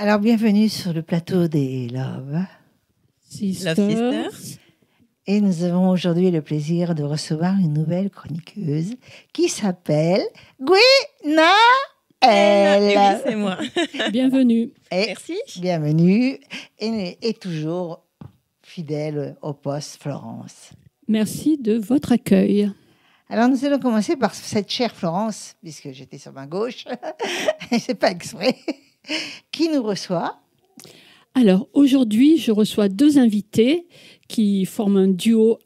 Alors, bienvenue sur le plateau des Love Sisters. Et nous avons aujourd'hui le plaisir de recevoir une nouvelle chroniqueuse qui s'appelle Gwenaëlle. Oui, c'est moi. Bienvenue. Merci. Bienvenue. Et toujours fidèle au poste Florence. Merci de votre accueil. Alors, nous allons commencer par cette chère Florence, puisque j'étais sur ma gauche, c'est pas exprès, qui nous reçoit. Alors, aujourd'hui, je reçois deux invités qui forment un duo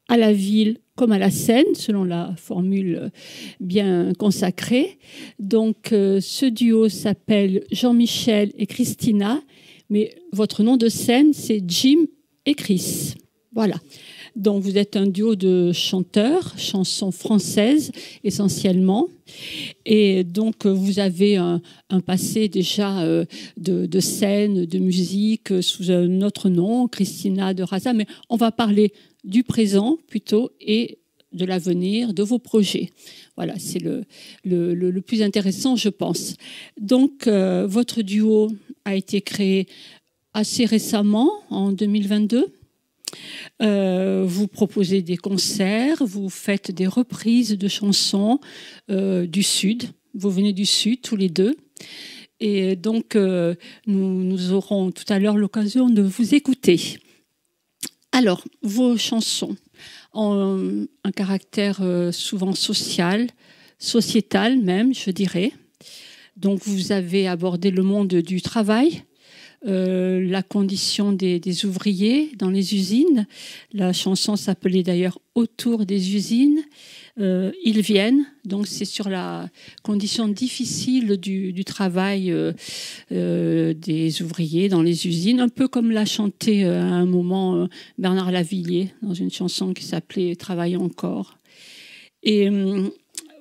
à la ville comme à la scène, selon la formule bien consacrée. Donc, ce duo s'appelle Jean-Michel et Christina, mais votre nom de scène, c'est Jim et Chris. Voilà. Donc, vous êtes un duo de chanteurs, chansons françaises essentiellement. Et donc, vous avez un passé déjà de scène, de musique sous un autre nom, Christina de Raza. Mais on va parler du présent plutôt et de l'avenir, de vos projets. Voilà, c'est le plus intéressant, je pense. Donc, votre duo a été créé assez récemment, en 2022. Vous proposez des concerts, vous faites des reprises de chansons du Sud. Vous venez du Sud tous les deux. Et donc, nous aurons tout à l'heure l'occasion de vous écouter. Alors, vos chansons ont un caractère souvent social, sociétal même, je dirais. Donc, vous avez abordé le monde du travail, la condition des ouvriers dans les usines. La chanson s'appelait d'ailleurs « Autour des usines ». Ils viennent, donc c'est sur la condition difficile du travail des ouvriers dans les usines, un peu comme l'a chanté à un moment Bernard Lavilliers dans une chanson qui s'appelait « Travaillons encore ». Et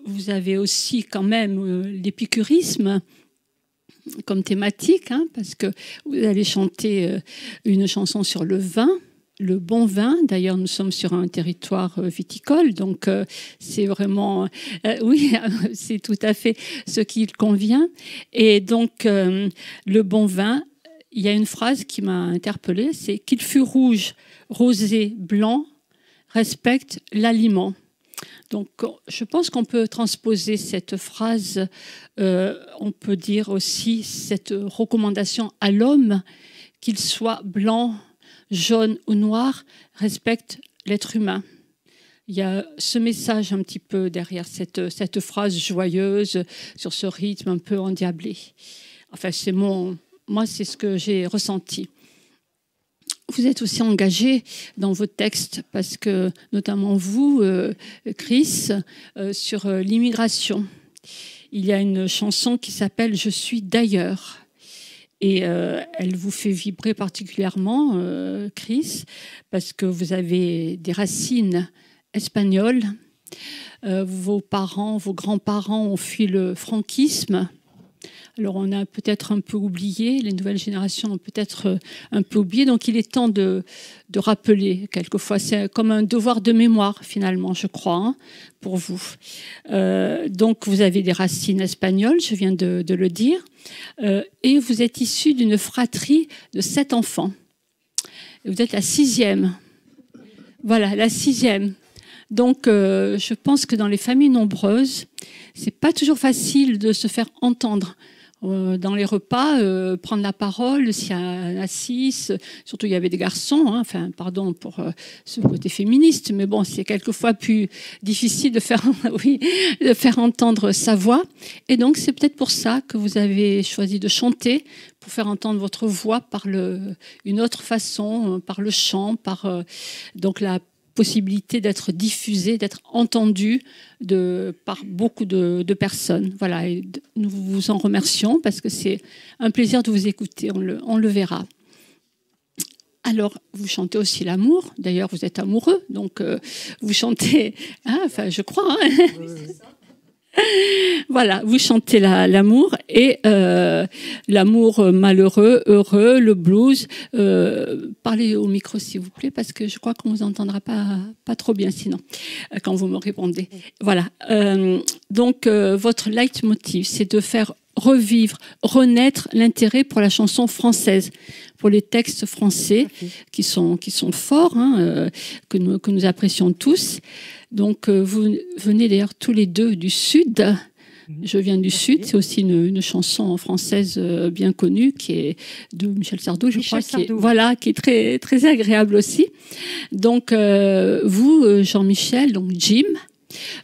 vous avez aussi quand même l'épicurisme comme thématique, parce que vous allez chanter une chanson sur le vin, le bon vin. D'ailleurs, nous sommes sur un territoire viticole, donc c'est vraiment... oui, c'est tout à fait ce qui convient. Et donc, le bon vin, il y a une phrase qui m'a interpellée, c'est « qu'il fût rouge, rosé, blanc, respecte l'aliment ». Donc, je pense qu'on peut transposer cette phrase, on peut dire aussi cette recommandation à l'homme, qu'il soit blanc, jaune ou noir, respecte l'être humain. Il y a ce message un petit peu derrière cette phrase joyeuse, sur ce rythme un peu endiablé. Enfin, moi, c'est ce que j'ai ressenti. Vous êtes aussi engagé dans vos textes, parce que, notamment vous, Chris, sur l'immigration. Il y a une chanson qui s'appelle « Je suis d'ailleurs ». Et elle vous fait vibrer particulièrement, Chris, parce que vous avez des racines espagnoles. Vos parents, vos grands-parents ont fui le franquisme. Alors, on a peut-être un peu oublié, les nouvelles générations ont peut-être un peu oublié. Donc, il est temps de rappeler, quelquefois. C'est comme un devoir de mémoire, finalement, je crois, pour vous. Donc, vous avez des racines espagnoles, je viens de le dire. Et vous êtes issu d'une fratrie de 7 enfants. Et vous êtes la 6e. Voilà, la 6e. Donc, je pense que dans les familles nombreuses, c'est pas toujours facile de se faire entendre. Dans les repas, prendre la parole, s'il y a 6, surtout il y avait des garçons, enfin, pardon pour ce côté féministe, mais bon, c'est quelquefois plus difficile de faire, de faire entendre sa voix. Et donc, c'est peut-être pour ça que vous avez choisi de chanter, pour faire entendre votre voix par une autre façon, par le chant, par donc la possibilité d'être diffusée, d'être entendue par beaucoup de personnes. Voilà, et nous vous en remercions parce que c'est un plaisir de vous écouter, on le verra. Alors, vous chantez aussi l'amour. D'ailleurs, vous êtes amoureux, donc vous chantez... enfin, je crois. Voilà, vous chantez l'amour et l'amour malheureux, heureux, le blues. Parlez au micro, s'il vous plaît, parce que je crois qu'on ne vous entendra pas trop bien sinon, quand vous me répondez. Voilà. Donc, votre leitmotiv, c'est de faire revivre, renaître l'intérêt pour la chanson française, pour les textes français qui sont forts, que nous apprécions tous. Donc vous venez d'ailleurs tous les deux du Sud. Je viens du Sud, c'est aussi une chanson française bien connue qui est de Michel Sardou, je crois, qui est très très agréable aussi. Donc vous, Jean-Michel, donc Jim,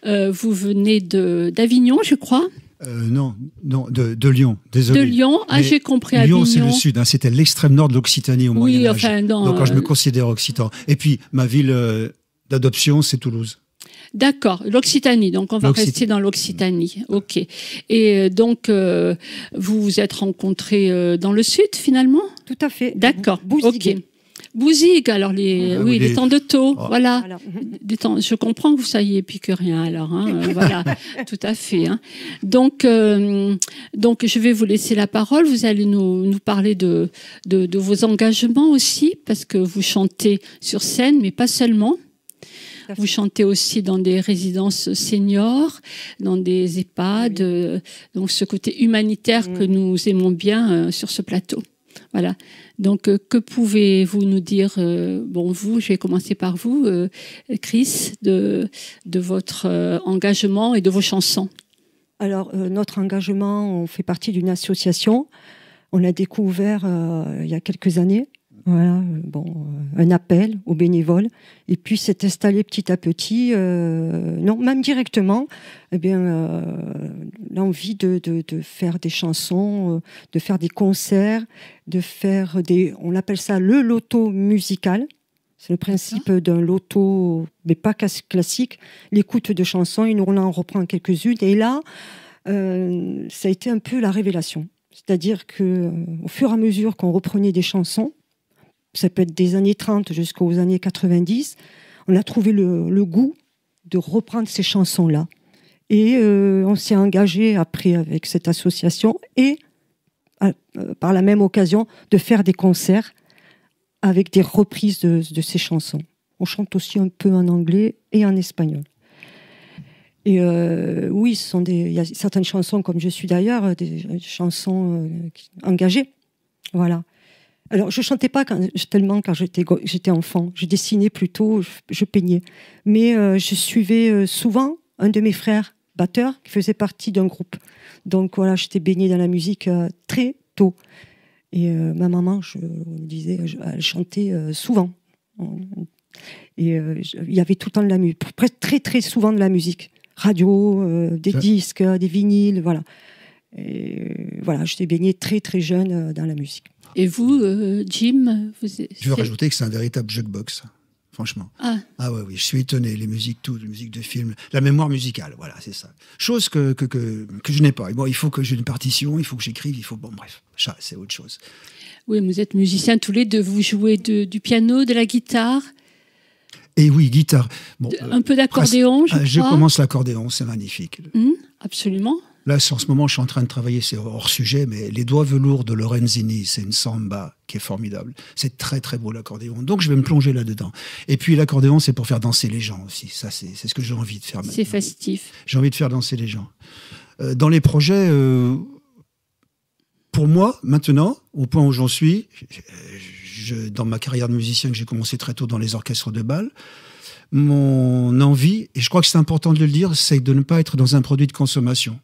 vous venez d'Avignon, je crois. Non, de Lyon, désolé. De Lyon, j'ai compris Avignon. Lyon, c'est le sud, hein, c'était l'extrême nord de l'Occitanie au Moyen-Âge. Enfin, donc quand je me considère occitan. Et puis, ma ville d'adoption, c'est Toulouse. D'accord, l'Occitanie, donc on va rester dans l'Occitanie. Ok. Et donc, vous vous êtes rencontrés dans le sud, finalement? Tout à fait. D'accord, Bouzigues. ok. Bouzigues, alors les temps de taux, voilà. Des temps, je comprends que vous soyez épicurien alors, voilà, tout à fait. Donc, je vais vous laisser la parole. Vous allez nous parler de vos engagements aussi, parce que vous chantez sur scène, mais pas seulement. Vous chantez aussi dans des résidences seniors, dans des EHPAD, donc ce côté humanitaire que nous aimons bien sur ce plateau. Voilà. Donc, que pouvez-vous nous dire, vous, je vais commencer par vous, Chris, de votre engagement et de vos chansons. Alors, notre engagement, on fait partie d'une association. On l'a découvert il y a quelques années. Voilà, un appel aux bénévoles, et puis s'est installé petit à petit, non, même directement, l'envie de faire des chansons, de faire des concerts, de faire on appelle ça le loto musical. C'est le principe d'un loto, mais pas classique, l'écoute de chansons, et nous on en reprend quelques-unes, et là, ça a été un peu la révélation. C'est-à-dire qu'au fur et à mesure qu'on reprenait des chansons, ça peut être des années 30 jusqu'aux années 90, on a trouvé le goût de reprendre ces chansons-là. Et on s'est engagé après avec cette association et par la même occasion de faire des concerts avec des reprises de ces chansons. On chante aussi un peu en anglais et en espagnol. Et oui, il y a certaines chansons, comme je suis d'ailleurs, des chansons engagées. Voilà. Alors, je chantais pas tellement quand j'étais enfant. Je dessinais plutôt, je peignais. Mais je suivais souvent un de mes frères batteurs qui faisait partie d'un groupe. Donc voilà, j'étais baignée dans la musique très tôt. Et ma maman, je me disais, elle chantait souvent. Et il y avait tout le temps de la musique, très très souvent de la musique. Radio, des disques, des vinyles, voilà. Et voilà, j'étais baignée très très jeune dans la musique. Et vous, Jim, je veux rajouter que c'est un véritable jukebox, franchement. Ah oui, je suis étonné, les musiques de films, la mémoire musicale, voilà, c'est ça. Chose que je n'ai pas. Et bon, il faut que j'ai une partition, il faut que j'écrive, bref, ça, c'est autre chose. Oui, vous êtes musiciens tous les deux, vous jouez du piano, de la guitare. Et oui, guitare. Bon, un peu d'accordéon, je crois. Je commence l'accordéon, c'est magnifique. Absolument. Là, en ce moment, je suis en train de travailler, c'est hors sujet, mais Les Doigts velours de Lorenzini, c'est une samba qui est formidable. C'est très, très beau, l'accordéon. Donc, je vais me plonger là-dedans. Et puis, l'accordéon, c'est pour faire danser les gens aussi. Ça, c'est ce que j'ai envie de faire maintenant. C'est festif. J'ai envie de faire danser les gens. Dans les projets, pour moi, maintenant, au point où j'en suis, dans ma carrière de musicien que j'ai commencé très tôt dans les orchestres de bal, mon envie, et je crois que c'est important de le dire, c'est de ne pas être dans un produit de consommation.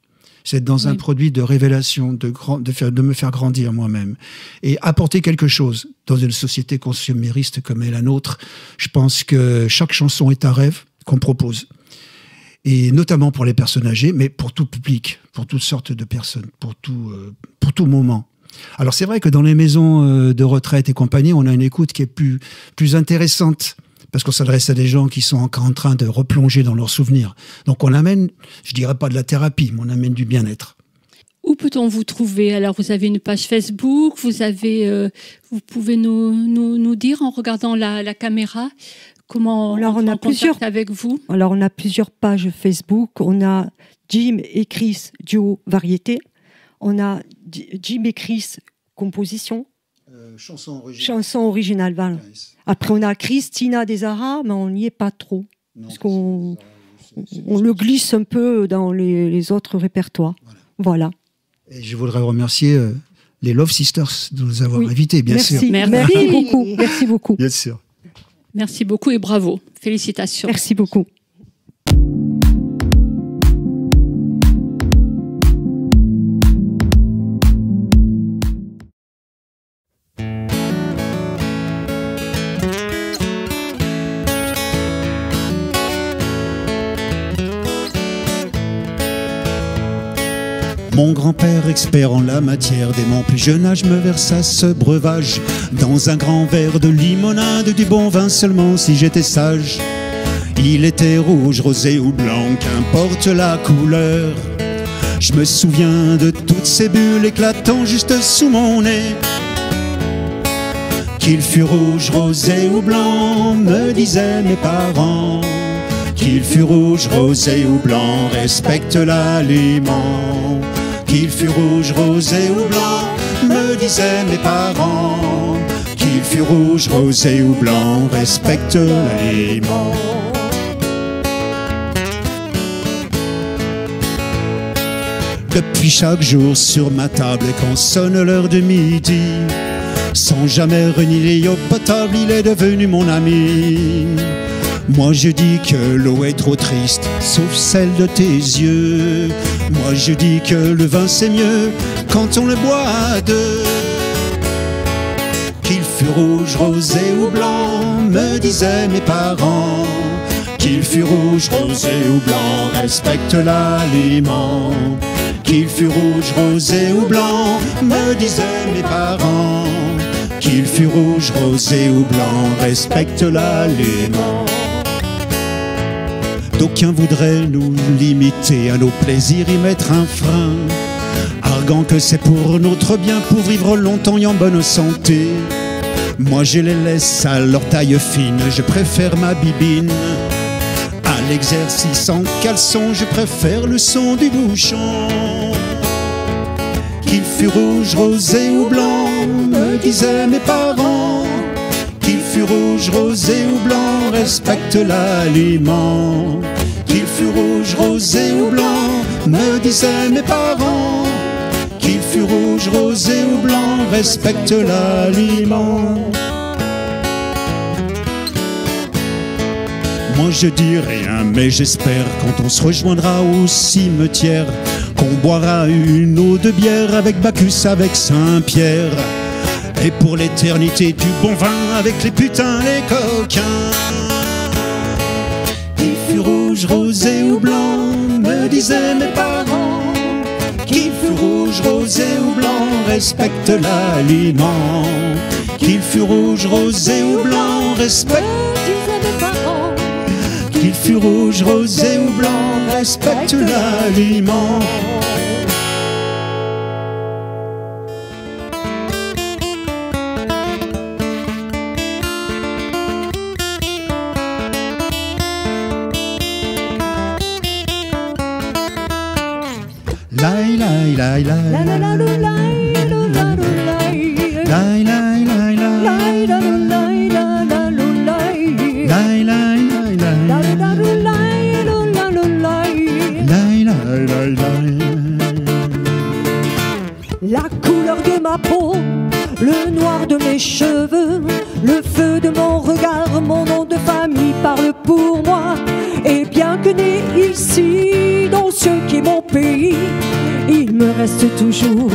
C'est dans un produit de révélation, de me faire grandir moi-même. Et apporter quelque chose dans une société consumériste comme est la nôtre. Je pense que chaque chanson est un rêve qu'on propose. Et notamment pour les personnes âgées, mais pour tout public, pour toutes sortes de personnes, pour tout moment. Alors c'est vrai que dans les maisons de retraite et compagnie, on a une écoute qui est plus intéressante, parce qu'on s'adresse à des gens qui sont encore en train de replonger dans leurs souvenirs. Donc on amène, je dirais pas de la thérapie, mais on amène du bien-être. Où peut-on vous trouver? Alors vous avez une page Facebook, vous pouvez nous dire en regardant la caméra comment on a contact avec vous? Alors on a plusieurs pages Facebook. On a Jim et Chris duo variété. On a Jim et Chris composition. Chanson originale, voilà. Après, on a Christina des Zara, mais on n'y est pas trop. Non, parce qu'on le glisse un peu dans les autres répertoires. Voilà. Et je voudrais remercier les Love Sisters de nous avoir invités, bien sûr. Merci beaucoup. Merci beaucoup. Bien sûr. Merci beaucoup et bravo. Félicitations. Merci beaucoup. Mon grand-père, expert en la matière, dès mon plus jeune âge me versa ce breuvage dans un grand verre de limonade, du bon vin seulement si j'étais sage. Il était rouge, rosé ou blanc, qu'importe la couleur. Je me souviens de toutes ces bulles éclatant juste sous mon nez. Qu'il fût rouge, rosé ou blanc, me disaient mes parents. Qu'il fût rouge, rosé ou blanc, respecte l'aliment. Qu'il fût rouge, rosé ou blanc, me disaient mes parents. Qu'il fût rouge, rosé ou blanc, respecte l'aliment. Depuis chaque jour sur ma table, et quand sonne l'heure de midi, sans jamais renier l'eau potable, il est devenu mon ami. Moi je dis que l'eau est trop triste, sauf celle de tes yeux. Moi je dis que le vin c'est mieux quand on le boit à deux. Qu'il fût rouge, rosé ou blanc, me disaient mes parents. Qu'il fût rouge, rosé ou blanc, respecte l'aliment. Qu'il fût rouge, rosé ou blanc, me disaient mes parents. Qu'il fût rouge, rosé ou blanc, respecte l'aliment. D'aucuns voudraient nous limiter à nos plaisirs, y mettre un frein, arguant que c'est pour notre bien, pour vivre longtemps et en bonne santé. Moi je les laisse à leur taille fine, je préfère ma bibine. À l'exercice en caleçon, je préfère le son du bouchon. Qu'il fût rouge, rosé ou blanc, me disaient mes parents. Qu'il fût rouge, rosé ou blanc, respecte l'aliment. Qu'il fût rouge, rosé ou blanc, me disaient mes parents. Qu'il fût rouge, rosé ou blanc, respecte l'aliment. Moi je dis rien, mais j'espère quand on se rejoindra au cimetière qu'on boira une eau de bière avec Bacchus, avec Saint-Pierre. Et pour l'éternité du bon vin avec les putains, les coquins. Qu'il fût rouge, rosé ou blanc, me disaient mes parents. Qu'il fût rouge, rosé ou blanc, respecte l'aliment. Qu'il fût rouge, rosé ou blanc, respecte mes parents. Qu'il fût rouge, rosé ou blanc, respecte l'aliment. La couleur de ma peau, le noir de mes cheveux, le feu de mon regard, mon nom de famille parle pour moi. Et bien que né ici, dans ce qui est mon pays, il me reste toujours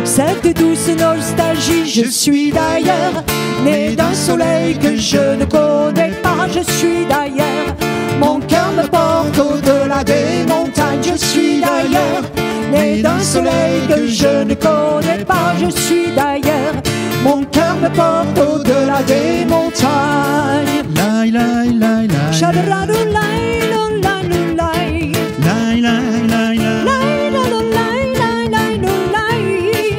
cette douce nostalgie. Je suis d'ailleurs, né d'un soleil que je ne connais pas. Je suis d'ailleurs, mon cœur me porte au-delà des montagnes. Je suis d'ailleurs, né d'un soleil que je ne connais pas. Je suis d'ailleurs, mon cœur me porte au-delà des montagnes. Lai, lai, lai, lai. Shadaradu, lai, lo, la, lo, lai. Lai, lai, lai, lai. Lai, la, lo, lai, lai, lai, lo, lai.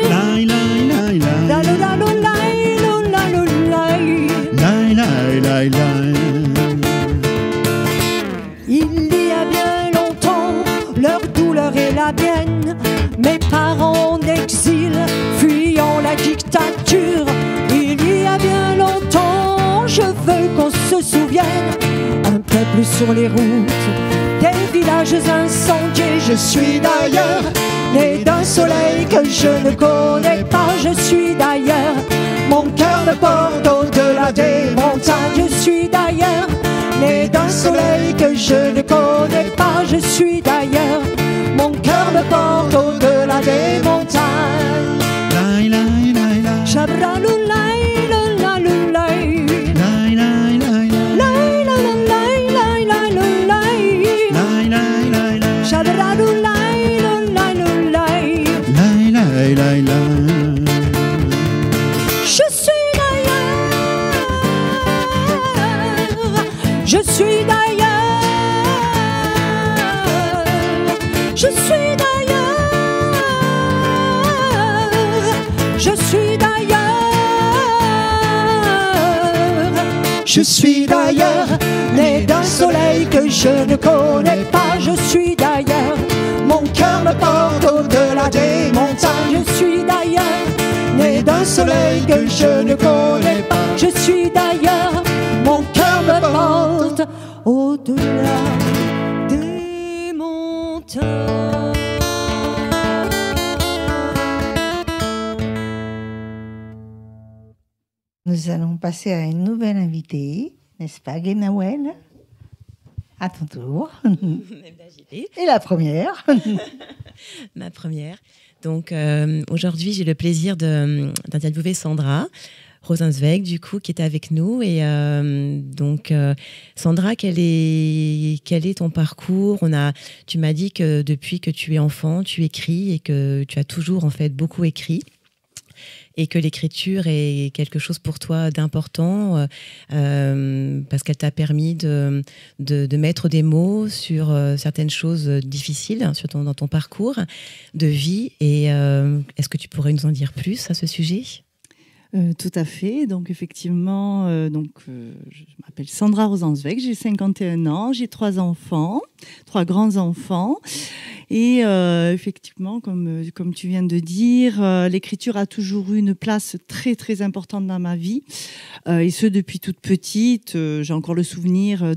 Lai, lai, lai, lai. La, lo, la, lo, lai, lo, la, lo, lai. Lai, lai, lai, lai. Il y a bien longtemps, leur douleur est la mienne. Mes parents en exil, fuyant la dictature. Il y a bien longtemps, je veux qu'on se souvienne. Un peuple sur les routes, des villages incendiés. Je suis d'ailleurs, né d'un soleil que je ne connais pas, je suis d'ailleurs. Mon cœur me porte au-delà des montagnes, je suis d'ailleurs. Né d'un soleil que je ne connais pas, je suis d'ailleurs. Mon cœur me porte au-delà des montagnes. Je suis d'ailleurs, je suis d'ailleurs, je suis d'ailleurs, je suis d'ailleurs, né d'un soleil que je ne connais pas, je suis d'ailleurs, mon cœur me porte au-delà des montagnes, je suis d'ailleurs, né d'un soleil que je ne connais pas, je suis d'ailleurs, mon cœur me porte au-delà des montagnes. Nous allons passer à une nouvelle invitée, n'est-ce pas, Guénawel? À ton tour. Et la première. Ma première. Donc, aujourd'hui, j'ai le plaisir d'interviewer Sandra Rosenzweig, du coup, qui est avec nous. Et donc, Sandra, quel est ton parcours? Tu m'as dit que depuis que tu es enfant, tu écris et que tu as toujours, en fait, beaucoup écrit. Et que l'écriture est quelque chose pour toi d'important parce qu'elle t'a permis de mettre des mots sur certaines choses difficiles dans ton parcours de vie. Et est-ce que tu pourrais nous en dire plus à ce sujet ? Tout à fait. Donc, effectivement, je m'appelle Sandra Rosenzweig, j'ai 51 ans, j'ai 3 enfants, 3 grands-enfants. Et effectivement, comme tu viens de dire, l'écriture a toujours eu une place très, très importante dans ma vie. Et ce, depuis toute petite. J'ai encore le souvenir, je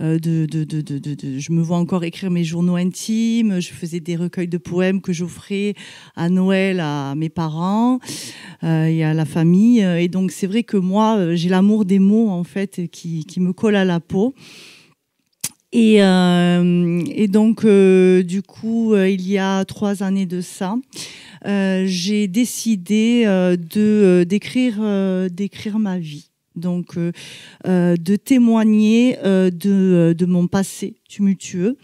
me vois encore écrire mes journaux intimes. Je faisais des recueils de poèmes que j'offrais à Noël à mes parents et à la famille. Et donc, c'est vrai que moi, j'ai l'amour des mots, en fait, qui me colle à la peau. Et donc, du coup, il y a 3 années de ça, j'ai décidé d'écrire ma vie. Donc, de témoigner de mon passé tumultueux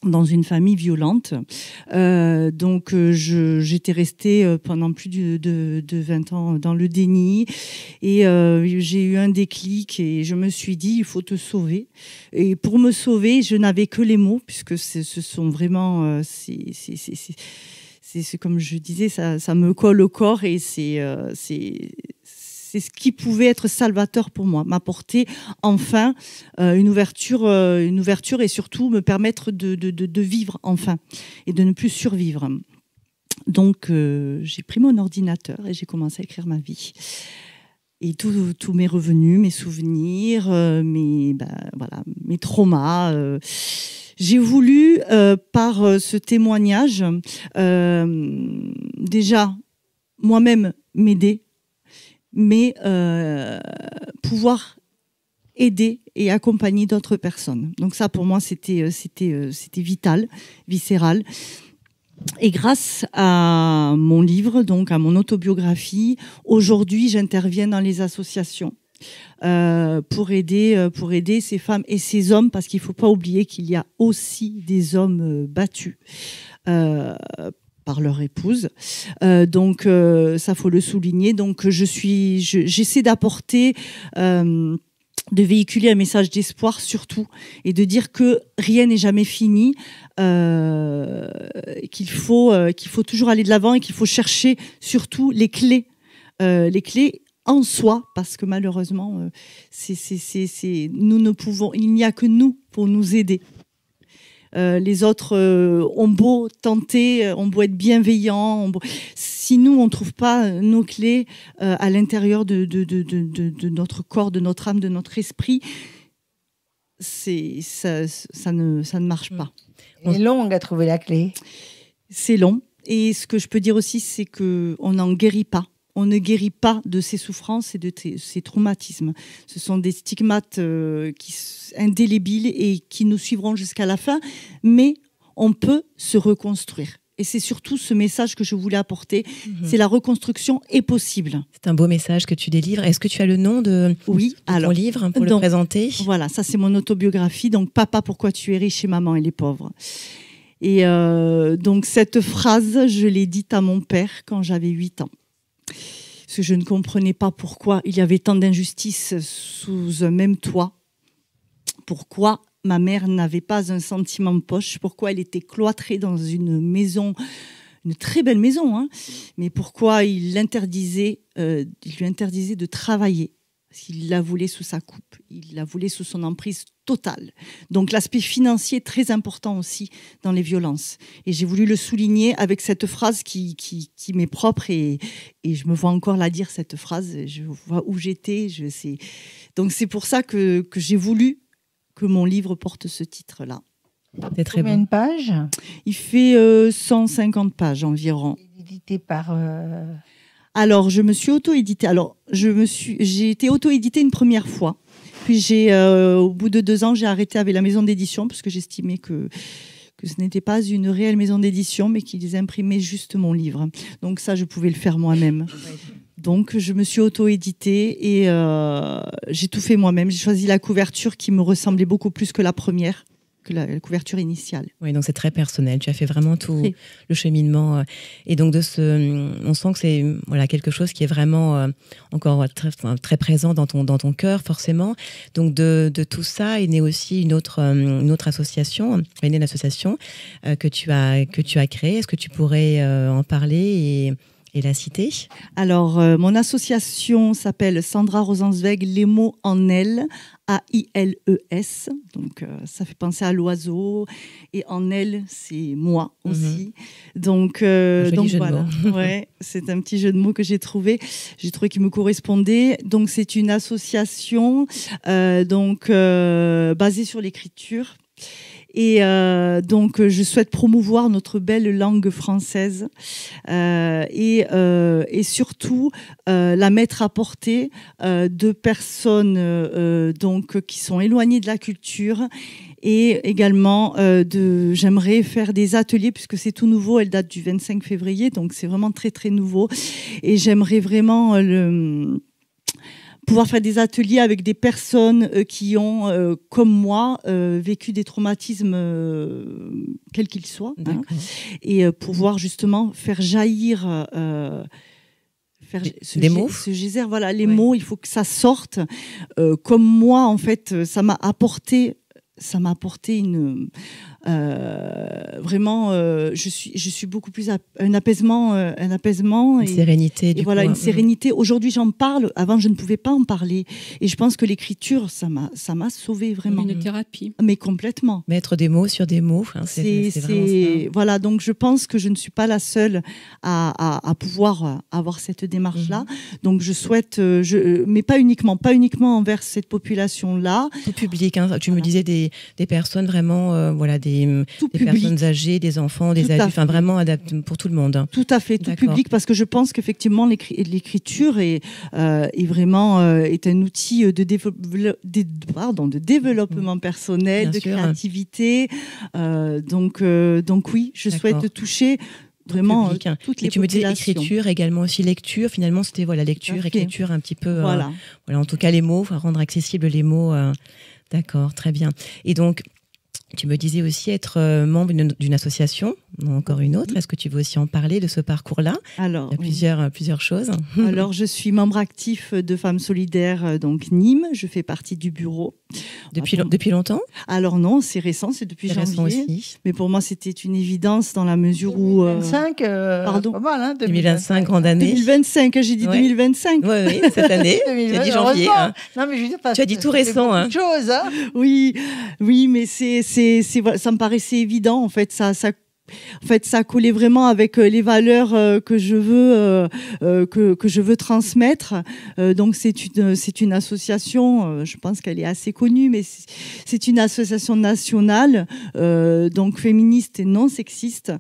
dans une famille violente. Donc, j'étais restée pendant plus de 20 ans dans le déni. Et j'ai eu un déclic et je me suis dit, il faut te sauver. Et pour me sauver, je n'avais que les mots, puisque ce sont vraiment... c'est comme je disais, ça me colle au corps et c'est ce qui pouvait être salvateur pour moi, m'apporter enfin une ouverture et surtout me permettre de vivre enfin et de ne plus survivre. Donc j'ai pris mon ordinateur et j'ai commencé à écrire ma vie. Et tous mes revenus, mes souvenirs, mes traumas. J'ai voulu, par ce témoignage, déjà moi-même m'aider, mais pouvoir aider et accompagner d'autres personnes. Donc ça, pour moi, c'était vital, viscéral. Et grâce à mon livre, donc à mon autobiographie, aujourd'hui, j'interviens dans les associations pour aider ces femmes et ces hommes, parce qu'il ne faut pas oublier qu'il y a aussi des hommes battus par leur épouse. Donc, ça, faut le souligner. Donc, j'essaie d'apporter... de véhiculer un message d'espoir surtout et de dire que rien n'est jamais fini, qu'il faut toujours aller de l'avant et qu'il faut chercher surtout les clés en soi, parce que malheureusement il n'y a que nous pour nous aider. Les autres ont beau tenter, ont beau être bienveillants, si nous on ne trouve pas nos clés à l'intérieur de notre corps, de notre âme, de notre esprit, ça ne marche pas. Elle est longue à trouver la clé. C'est long. Et ce que je peux dire aussi, c'est qu'on n'en guérit pas. On ne guérit pas de ces souffrances et de ces traumatismes. Ce sont des stigmates indélébiles et qui nous suivront jusqu'à la fin. Mais on peut se reconstruire. Et c'est surtout ce message que je voulais apporter. C'est la reconstruction est possible. C'est un beau message que tu délivres. Est-ce que tu as le nom de ton livre pour le présenter? Voilà, ça c'est mon autobiographie. Donc, Papa, pourquoi tu es riche et maman, elle est pauvre. Et donc, cette phrase, je l'ai dite à mon père quand j'avais 8 ans. Parce que je ne comprenais pas pourquoi il y avait tant d'injustices sous un même toit. Pourquoi ma mère n'avait pas un centime en poche, pourquoi elle était cloîtrée dans une maison, une très belle maison, hein, mais pourquoi il lui interdisait de travailler. Parce qu'il la voulait sous sa coupe, il la voulait sous son emprise totale. Donc l'aspect financier est très important aussi dans les violences. Et j'ai voulu le souligner avec cette phrase qui m'est propre et je me vois encore la dire, cette phrase. Je vois où j'étais. Donc c'est pour ça que j'ai voulu que mon livre porte ce titre-là. C'est très Combien bon. de pages? Il fait 150 pages environ. Édité par... Alors, je me suis auto-éditée. Alors, j'ai été auto-éditée une première fois. Puis, au bout de 2 ans, j'ai arrêté avec la maison d'édition parce que j'estimais que ce n'était pas une réelle maison d'édition, mais qu'ils imprimaient juste mon livre. Donc ça, je pouvais le faire moi-même. Donc, je me suis auto-éditée et j'ai tout fait moi-même. J'ai choisi la couverture qui me ressemblait beaucoup plus que la première, que la couverture initiale. Oui, donc c'est très personnel. Tu as fait vraiment tout le cheminement. Et donc, on sent que c'est quelque chose qui est vraiment encore très présent dans ton cœur, forcément. Donc, de tout ça est née aussi une autre association, une association que tu as créée. Est-ce que tu pourrais en parler et la citer? Alors, mon association s'appelle Sandra Rosenzweig, les mots en elle, A-I-L-E-S. Donc, ça fait penser à l'oiseau. Et en elle, c'est moi aussi. Donc voilà. Ouais, c'est un petit jeu de mots que j'ai trouvé. J'ai trouvé qu'il me correspondait. Donc, c'est une association basée sur l'écriture. Et donc, je souhaite promouvoir notre belle langue française et surtout la mettre à portée de personnes qui sont éloignées de la culture. Et également, j'aimerais faire des ateliers, puisque c'est tout nouveau, elle date du 25 février, donc c'est vraiment très, très nouveau. Et j'aimerais vraiment pouvoir faire des ateliers avec des personnes qui ont, comme moi, vécu des traumatismes, quels qu'ils soient, hein, et pouvoir justement faire jaillir des mots. Ce geyser, voilà, les mots, il faut que ça sorte. Comme moi, en fait, ça m'a apporté une vraiment je suis beaucoup plus un apaisement une sérénité et voilà, une sérénité. Aujourd'hui, j'en parle, avant je ne pouvais pas en parler, et je pense que l'écriture ça m'a sauvée vraiment. Une thérapie. Mais complètement. Mettre des mots sur des mots, hein, c'est vraiment ça. Voilà, donc je pense que je ne suis pas la seule à pouvoir avoir cette démarche là. Donc je souhaite mais pas uniquement envers cette population là, tout public, hein. Tu me disais des personnes vraiment des personnes âgées, des enfants, des adultes, enfin vraiment adapté pour tout le monde. Hein. Tout à fait, tout public, parce que je pense qu'effectivement l'écriture est vraiment est un outil de développement personnel, de créativité. Donc oui, je souhaite toucher vraiment toutes les populations. Tu me disais écriture, également aussi lecture. Finalement, c'était lecture, écriture, un petit peu. Voilà, en tout cas les mots, rendre accessibles les mots. D'accord, très bien. Et donc, tu me disais aussi être membre d'une association, encore une autre. Est-ce que tu veux aussi en parler de ce parcours-là? Alors, il y a plusieurs choses. Alors, je suis membre actif de Femmes Solidaires, donc Nîmes. Je fais partie du bureau. Depuis longtemps? Alors non, c'est récent, c'est depuis janvier. Aussi. Mais pour moi, c'était une évidence dans la mesure où... 2025, pardon. pas mal, hein, 2025, grande année. 2025, j'ai dit 2025. Oui, cette année. J'ai dit janvier. Hein. Non, mais je veux dire, tu as dit tout récent. Hein. Chose, hein. Oui, mais ça me paraissait évident, en fait. Ça En fait, ça collait vraiment avec les valeurs que je veux transmettre. Donc c'est une association, je pense qu'elle est assez connue, mais c'est une association nationale, donc féministe et non sexiste,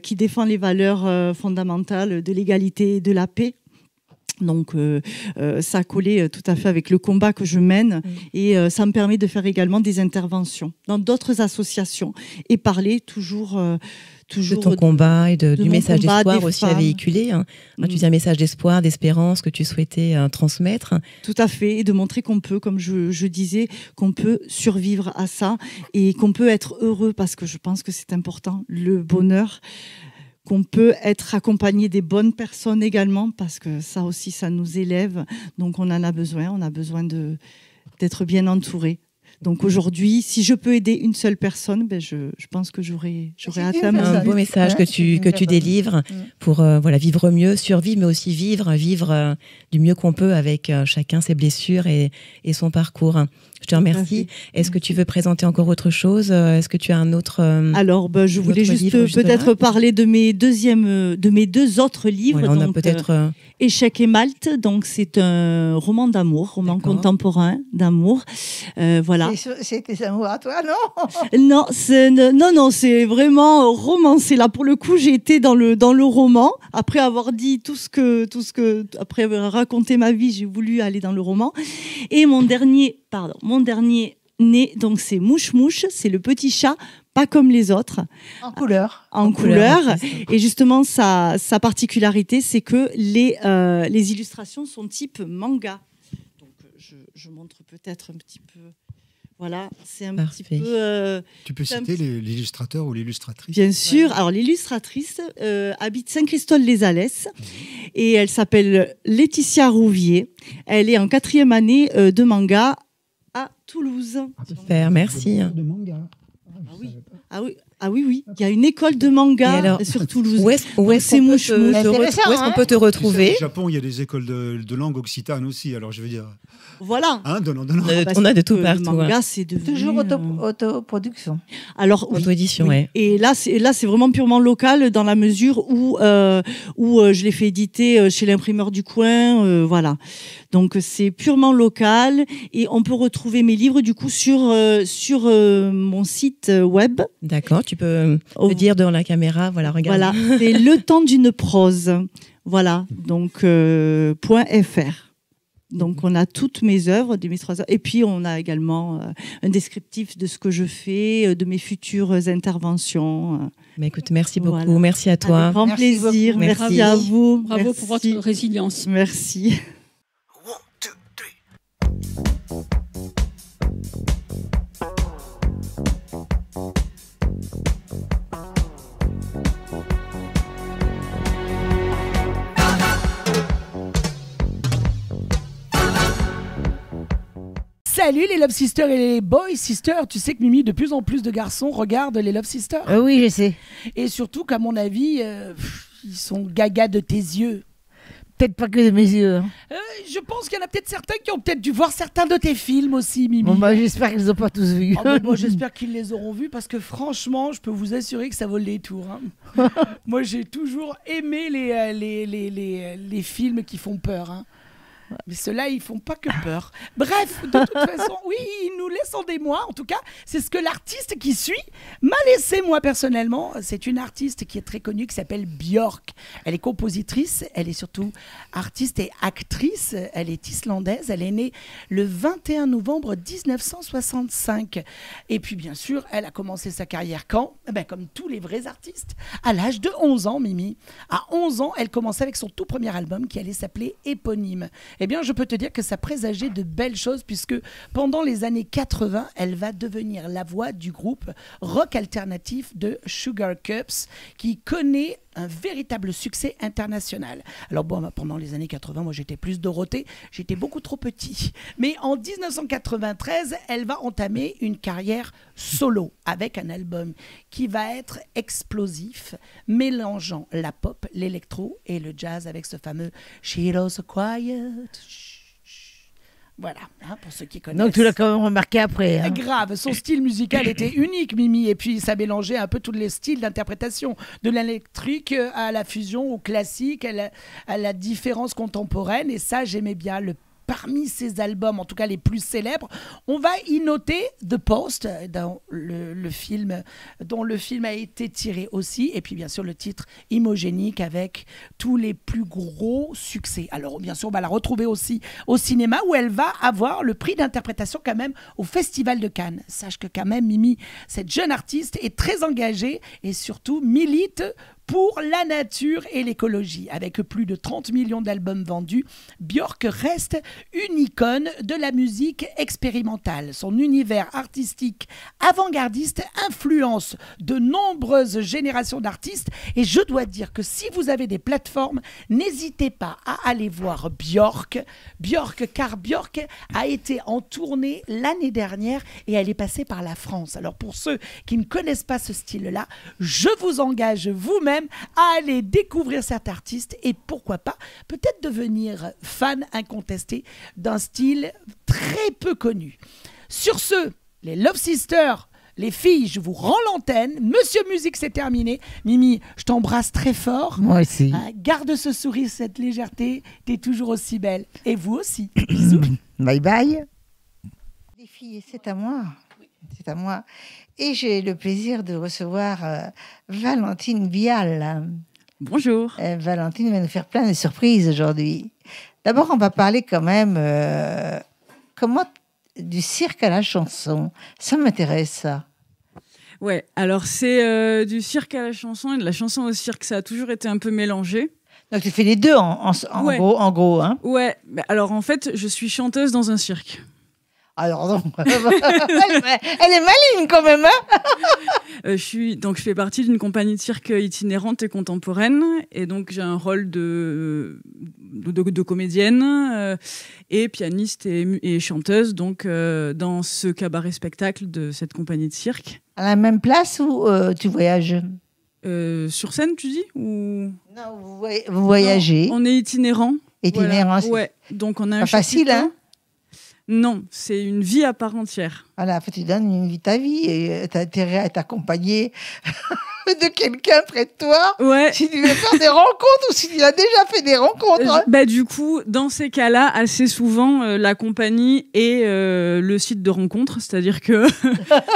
qui défend les valeurs fondamentales de l'égalité et de la paix. Donc ça collait tout à fait avec le combat que je mène et ça me permet de faire également des interventions dans d'autres associations et parler toujours de ton combat et du message d'espoir aussi à véhiculer. Tu dis un message d'espoir, d'espérance que tu souhaitais transmettre. Tout à fait, et de montrer qu'on peut, comme je disais, qu'on peut survivre à ça et qu'on peut être heureux, parce que je pense que c'est important, le bonheur, qu'on peut être accompagné des bonnes personnes également, parce que ça aussi, ça nous élève. Donc on en a besoin, d'être bien entouré. Donc aujourd'hui, si je peux aider une seule personne, je pense que j'aurais atteint un beau message que tu délivres pour vivre mieux, survivre, mais aussi vivre du mieux qu'on peut avec chacun ses blessures et son parcours. Je te remercie. Est-ce que tu veux présenter encore autre chose? Est-ce que tu as un autre Alors, je voulais juste peut-être parler de mes deux autres livres. Voilà, on a peut-être Échec et Malte. Donc c'est un roman d'amour, roman contemporain d'amour. Voilà. C'est tes amours à toi, non? Non, c'est vraiment romancé. Là, pour le coup, j'ai été dans le roman. Après avoir dit tout ce que, après avoir raconté ma vie, j'ai voulu aller dans le roman. Et mon dernier né, donc c'est Mouche Mouche, c'est le petit chat, pas comme les autres. En couleur. En couleur. Et justement, sa particularité, c'est que les illustrations sont type manga. Donc, je montre peut-être un petit peu. Voilà, c'est un petit peu... tu peux citer l'illustrateur ou l'illustratrice? Bien sûr. Alors, l'illustratrice habite Saint-Christol-les-Alès et elle s'appelle Laetitia Rouvier. Elle est en 4e année de manga à Toulouse. Super, merci. De manga. Oui. Il y a une école de manga sur Toulouse. Où est-ce qu'on peut te retrouver? Au Japon, il y a des écoles de langue occitane aussi. Alors, je veux dire... Voilà. Donnons. On a de tout partout. Le manga, c'est devenu... Toujours autoproduction. Alors, auto-édition, oui. Et là, c'est vraiment purement local dans la mesure où je l'ai fait éditer chez l'imprimeur du coin. Voilà. Donc, c'est purement local et on peut retrouver mes livres du coup sur mon site web. D'accord. Tu peux le dire devant la caméra. Voilà, regarde. Voilà. C'est Le Temps d'une prose. Voilà. Donc, .fr. Donc, on a toutes mes œuvres, mes 3 œuvres. Et puis, on a également un descriptif de ce que je fais, de mes futures interventions. Mais écoute, merci beaucoup. Voilà. Merci à toi. Avec grand plaisir. Merci à vous. Bravo pour votre résilience. Merci. Salut les Love Sisters et les Boy Sisters. Tu sais que Mimi, de plus en plus de garçons regardent les Love Sisters. Oui, je sais. Et surtout qu'à mon avis, ils sont gaga de tes yeux. Peut-être pas que de mes yeux. Je pense qu'il y en a peut-être certains qui ont peut-être dû voir certains de tes films aussi, Mimi. Bon, j'espère qu'ils les ont pas tous vus. Moi, j'espère qu'ils les auront vus parce que franchement, je peux vous assurer que ça vaut le détour. Hein. Moi, j'ai toujours aimé les films qui font peur. Hein. Mais ceux-là, ils font pas que peur. Bref, de toute façon, oui, ils nous laissent en émoi. En tout cas, c'est ce que l'artiste qui suit m'a laissé, moi, personnellement. C'est une artiste qui est très connue, qui s'appelle Björk. Elle est compositrice, elle est surtout artiste et actrice. Elle est islandaise. Elle est née le 21 novembre 1965. Et puis, bien sûr, elle a commencé sa carrière quand? Comme tous les vrais artistes, à l'âge de 11 ans, Mimi. À 11 ans, elle commençait avec son tout premier album qui allait s'appeler Éponyme. Eh bien, je peux te dire que ça présageait de belles choses puisque pendant les années 80, elle va devenir la voix du groupe rock alternatif de Sugar Cups qui connaît un véritable succès international. Alors bon, pendant les années 80, moi j'étais plus Dorothée, j'étais beaucoup trop petit. Mais en 1993, elle va entamer une carrière solo avec un album qui va être explosif, mélangeant la pop, l'électro et le jazz avec ce fameux She Was So Quiet. Voilà, hein, pour ceux qui connaissent. Donc tu l'as quand même remarqué après. Hein. Grave, son style musical était unique, Mimi, et puis ça mélangeait un peu tous les styles d'interprétation, de l'électrique à la fusion, au classique, à la différence contemporaine, et ça j'aimais bien. Parmi ses albums, en tout cas les plus célèbres, on va y noter The Post, dont le film a été tiré aussi, et puis bien sûr le titre Imogénique avec tous les plus gros succès. Alors bien sûr, on va la retrouver aussi au cinéma où elle va avoir le prix d'interprétation quand même au Festival de Cannes. Sache que quand même Mimi, cette jeune artiste, est très engagée et surtout milite pour la nature et l'écologie. Avec plus de 30 millions d'albums vendus, Björk reste une icône de la musique expérimentale. Son univers artistique avant-gardiste influence de nombreuses générations d'artistes, et je dois dire que si vous avez des plateformes, n'hésitez pas à aller voir Björk, car Björk a été en tournée l'année dernière et elle est passée par la France. Alors pour ceux qui ne connaissent pas ce style-là, je vous engage vous-même à aller découvrir cet artiste et pourquoi pas peut-être devenir fan incontesté d'un style très peu connu. Sur ce, les Love Sisters, les filles, je vous rends l'antenne. Monsieur Musique, c'est terminé. Mimi, je t'embrasse très fort. Moi aussi. Garde ce sourire, cette légèreté. T'es toujours aussi belle. Et vous aussi. Bisous. Bye bye. Les filles, c'est à moi. C'est à moi. Et j'ai le plaisir de recevoir Valentine Vial. Bonjour. Valentine va nous faire plein de surprises aujourd'hui. D'abord, on va parler quand même du cirque à la chanson. Ça m'intéresse, ça. Ouais, alors c'est du cirque à la chanson et de la chanson au cirque. Ça a toujours été un peu mélangé. Donc tu fais les deux en Ouais. gros, hein. Ouais, alors en fait, je suis chanteuse dans un cirque. Alors non, elle est maligne quand même, hein. Je fais partie d'une compagnie de cirque itinérante et contemporaine, et donc j'ai un rôle de comédienne et pianiste et chanteuse donc dans ce cabaret spectacle de cette compagnie de cirque. À la même place ou tu voyages? Sur scène, tu dis ou... Non, vous voyagez. Non, on est itinérant. Itinérant, voilà. Ouais. Donc on a pas facile, hein. Non, c'est une vie à part entière. Voilà, tu donnes une vie ta vie et tu as intérêt à t'accompagner de quelqu'un près de toi. Ouais. Si tu veux faire des rencontres ou si tu as déjà fait des rencontres. Du coup, dans ces cas-là, assez souvent, la compagnie est le site de rencontre. C'est-à-dire que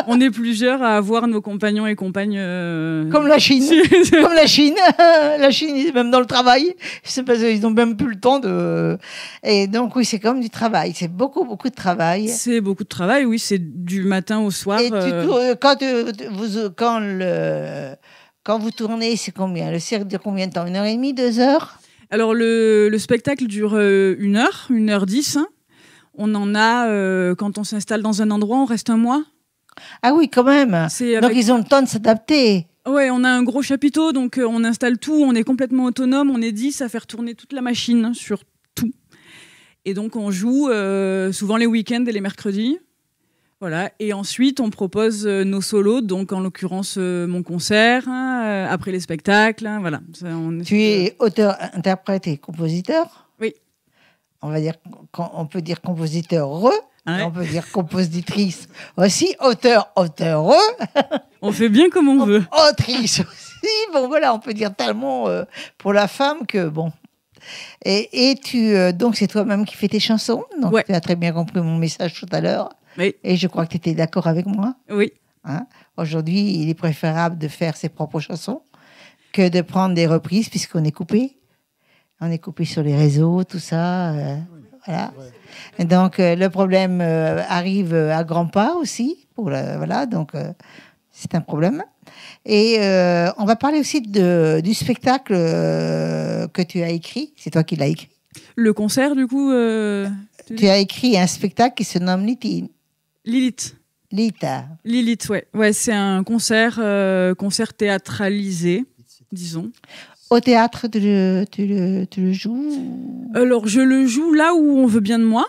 on est plusieurs à avoir nos compagnons et compagnes. Comme la Chine. Comme la Chine. La Chine, même dans le travail. Je sais pas, ils n'ont même plus le temps de... Et donc, oui, c'est comme du travail. C'est beaucoup de travail. C'est beaucoup de travail, oui. C'est du matin au soir. Et quand vous tournez, c'est combien? Le cirque dure combien de temps? 1h30, 2 heures? Alors, le spectacle dure 1h, 1h10. Hein. On en a, quand on s'installe dans un endroit, on reste un mois. Ah oui, quand même. Donc, ils ont le temps de s'adapter. Ouais, on a un gros chapiteau, donc on installe tout, on est complètement autonome, on est 10 à faire tourner toute la machine sur tout. Et donc, on joue souvent les week-ends et les mercredis. Voilà, et ensuite on propose nos solos, donc en l'occurrence mon concert, après les spectacles, voilà. Tu es auteur, interprète et compositeur? Oui. On peut dire compositeur, ouais. On peut dire compositrice aussi, auteur. On fait bien comme on veut. Autrice aussi, bon voilà, on peut dire tellement pour la femme que bon. Et donc c'est toi-même qui fais tes chansons, donc ouais. Tu as très bien compris mon message tout à l'heure. Oui. Et je crois que tu étais d'accord avec moi. Oui. Hein? Aujourd'hui, il est préférable de faire ses propres chansons que de prendre des reprises, puisqu'on est coupé. On est coupé sur les réseaux, tout ça. Voilà. Et donc, le problème arrive à grands pas aussi. Voilà, donc c'est un problème. Et on va parler aussi du spectacle que tu as écrit. C'est toi qui l'as écrit. Le concert, du coup... Tu as écrit un spectacle qui se nomme Lilith. Lilith, ouais. Ouais, c'est un concert théâtralisé, disons. Au théâtre, tu le joues? Alors, je le joue là où on veut bien de moi.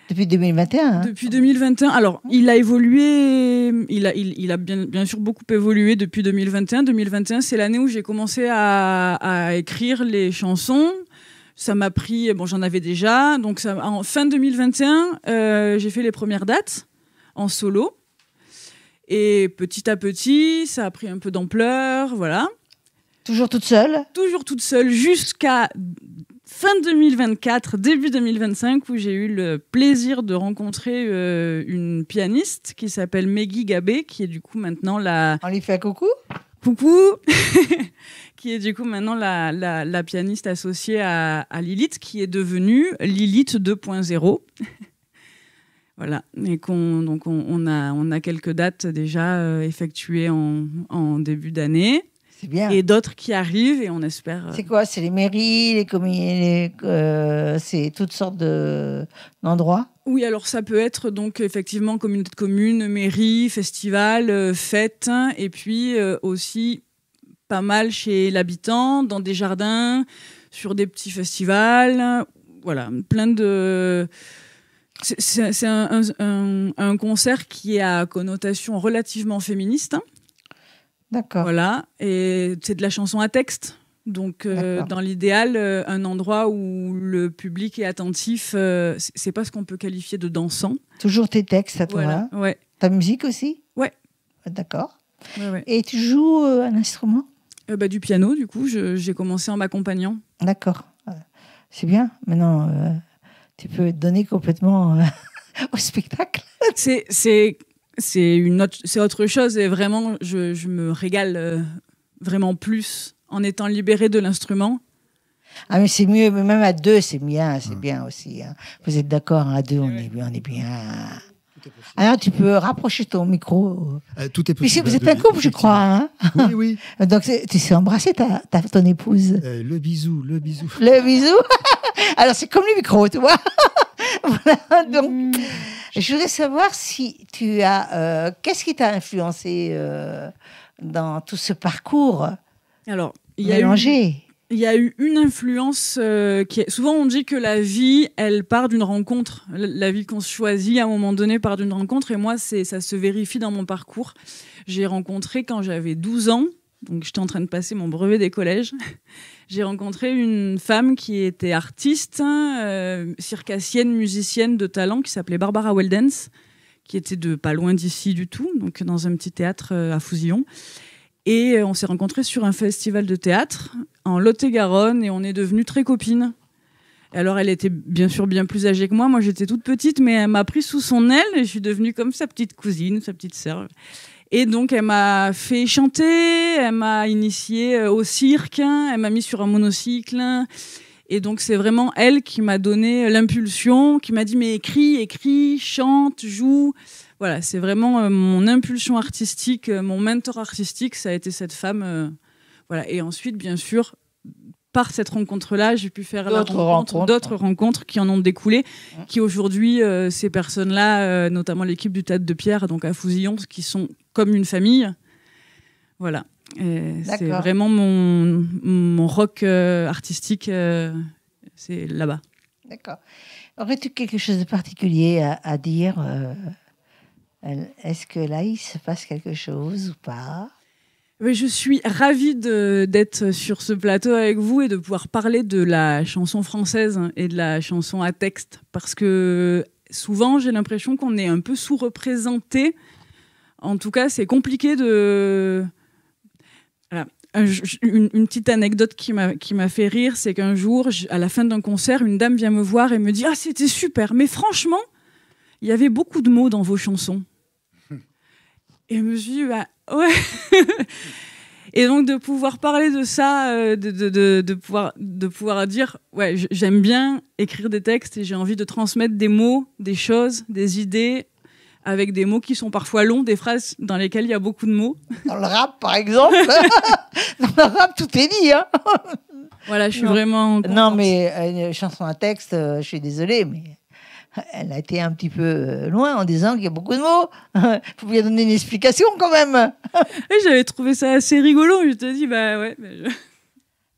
Depuis 2021. Hein. Depuis 2021. Alors, il a évolué. Il a bien sûr beaucoup évolué depuis 2021. 2021, c'est l'année où j'ai commencé à écrire les chansons. Ça m'a pris, bon, j'en avais déjà, donc en fin 2021, j'ai fait les premières dates en solo. Et petit à petit, ça a pris un peu d'ampleur, voilà. Toujours toute seule? Toujours toute seule, jusqu'à fin 2024, début 2025, où j'ai eu le plaisir de rencontrer une pianiste qui s'appelle Meggy Gabé, qui est du coup maintenant la... On lui fait un coucou? Coucou qui est du coup maintenant la pianiste associée à Lilith, qui est devenue Lilith 2.0. Voilà, et donc on a quelques dates déjà effectuées en début d'année. C'est bien. Et d'autres qui arrivent, et on espère... C'est quoi? C'est les mairies, les communes, c'est toutes sortes d'endroits? Oui, alors ça peut être donc effectivement communauté de communes, mairie, festival, fête, et puis aussi pas mal chez l'habitant, dans des jardins, sur des petits festivals, voilà, plein de... C'est un concert qui est à connotation relativement féministe. D'accord. Voilà, et c'est de la chanson à texte. Donc, dans l'idéal, un endroit où le public est attentif, c'est pas ce qu'on peut qualifier de dansant. Toujours tes textes à toi. Voilà, ouais. Ta musique aussi? Ouais. D'accord. Ouais. Et tu joues un instrument? Du piano, du coup, j'ai commencé en m'accompagnant. D'accord. C'est bien. Maintenant, tu peux te donner complètement au spectacle. C'est autre chose, et vraiment, je me régale vraiment plus en étant libérée de l'instrument. Ah, mais c'est mieux, même à deux, c'est bien aussi. Hein. Vous êtes d'accord, hein, à deux, on est bien. Alors, tu peux rapprocher ton micro. Tout est possible. Vous êtes un couple, je crois. Hein. Oui, oui. Donc, tu sais embrasser ton épouse. Le bisou. Le bisou. Alors, c'est comme le micro, tu vois. Voilà, donc, je voudrais savoir si tu as... qu'est-ce qui t'a influencé dans tout ce parcours? Alors, il y a eu une influence souvent on dit que la vie, elle part d'une rencontre. La vie qu'on choisit à un moment donné part d'une rencontre, et moi, ça se vérifie dans mon parcours. J'ai rencontré quand j'avais 12 ans, donc j'étais en train de passer mon brevet des collèges. J'ai rencontré une femme qui était artiste, circassienne, musicienne de talent, qui s'appelait Barbara Weldens, qui était de pas loin d'ici du tout, donc dans un petit théâtre à Fouzillon. Et on s'est rencontrés sur un festival de théâtre en Lot-et-Garonne, et on est devenues très copines. Et alors, elle était bien sûr bien plus âgée que moi. Moi, j'étais toute petite, mais elle m'a pris sous son aile, et je suis devenue comme sa petite cousine, sa petite sœur. Et donc, elle m'a fait chanter, elle m'a initiée au cirque, elle m'a mis sur un monocycle. Et donc, c'est vraiment elle qui m'a donné l'impulsion, qui m'a dit « mais écris, chante, joue ». Voilà, c'est vraiment mon impulsion artistique, mon mentor artistique, ça a été cette femme. Voilà. Et ensuite, bien sûr, par cette rencontre-là, j'ai pu faire d'autres rencontres qui en ont découlé, qui aujourd'hui, ces personnes-là, notamment l'équipe du Théâtre de Pierre, donc à Fouzillon, qui sont comme une famille. Voilà. C'est vraiment mon rock artistique, c'est là-bas. D'accord. Aurais-tu quelque chose de particulier à dire Est-ce que là, il se passe quelque chose ou pas? Oui, je suis ravie d'être sur ce plateau avec vous et de pouvoir parler de la chanson française et de la chanson à texte, parce que souvent, j'ai l'impression qu'on est un peu sous-représenté. En tout cas, c'est compliqué de... Voilà. Une petite anecdote qui m'a fait rire, c'est qu'un jour, à la fin d'un concert, une dame vient me voir et me dit « Ah, c'était super, mais franchement, il y avait beaucoup de mots dans vos chansons. » Et je me suis dit « Bah, ouais !» Et donc, de pouvoir parler de ça, de pouvoir dire « Ouais, j'aime bien écrire des textes et j'ai envie de transmettre des mots, des choses, des idées, avec des mots qui sont parfois longs, des phrases dans lesquelles il y a beaucoup de mots. » Dans le rap, par exemple. Dans le rap, tout est dit. Hein. Voilà, je suis vraiment contente. Non, mais une chanson à texte, je suis désolée, mais elle a été un petit peu loin en disant qu'il y a beaucoup de mots. Il faut bien donner une explication quand même. Et j'avais trouvé ça assez rigolo. Je te dis, bah ouais.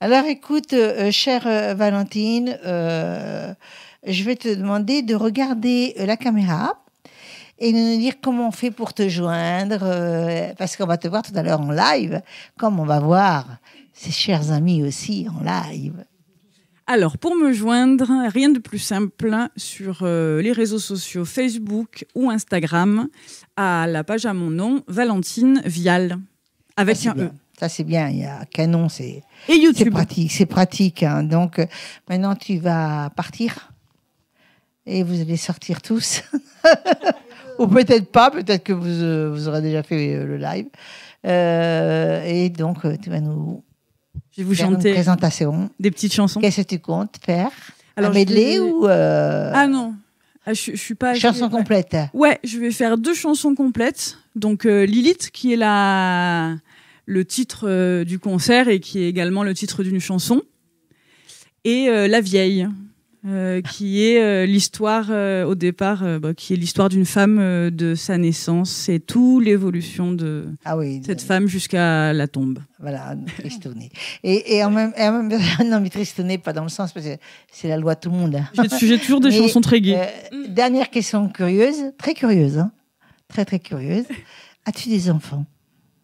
Alors écoute, chère Valentine, je vais te demander de regarder la caméra et de nous dire comment on fait pour te joindre, parce qu'on va te voir tout à l'heure en live, comme on va voir ses chers amis aussi en live. Alors, pour me joindre, rien de plus simple sur les réseaux sociaux Facebook ou Instagram, à la page à mon nom, Valentine Vial, avec Ça, un c'est E. bien. Ça, c'est bien. Il y a Canon, c'est Et YouTube. pratique. C'est pratique. Hein. Donc, maintenant, tu vas partir et vous allez sortir tous. Ou peut-être pas. Peut-être que vous aurez déjà fait le live. Et donc, tu vas nous Je vais vous faire une chanter présentation. des petites chansons. Qu'est-ce que tu comptes faire? Alors, Un je medley vais- ou Ah non, je suis pas... chanson ouais. complète? Ouais, je vais faire 2 chansons complètes. Donc Lilith, qui est le titre du concert et qui est également le titre d'une chanson. Et La Vieille, qui est l'histoire au départ, qui est l'histoire d'une femme de sa naissance et toute l'évolution de Ah oui. cette femme jusqu'à la tombe. Voilà, tristouné. Et en même non, mais tristouné, pas dans le sens, parce que c'est la loi de tout le monde. Hein. J'ai toujours des Mais, chansons très gaies. Dernière question curieuse, très curieuse, hein. Très très curieuse. As-tu des enfants?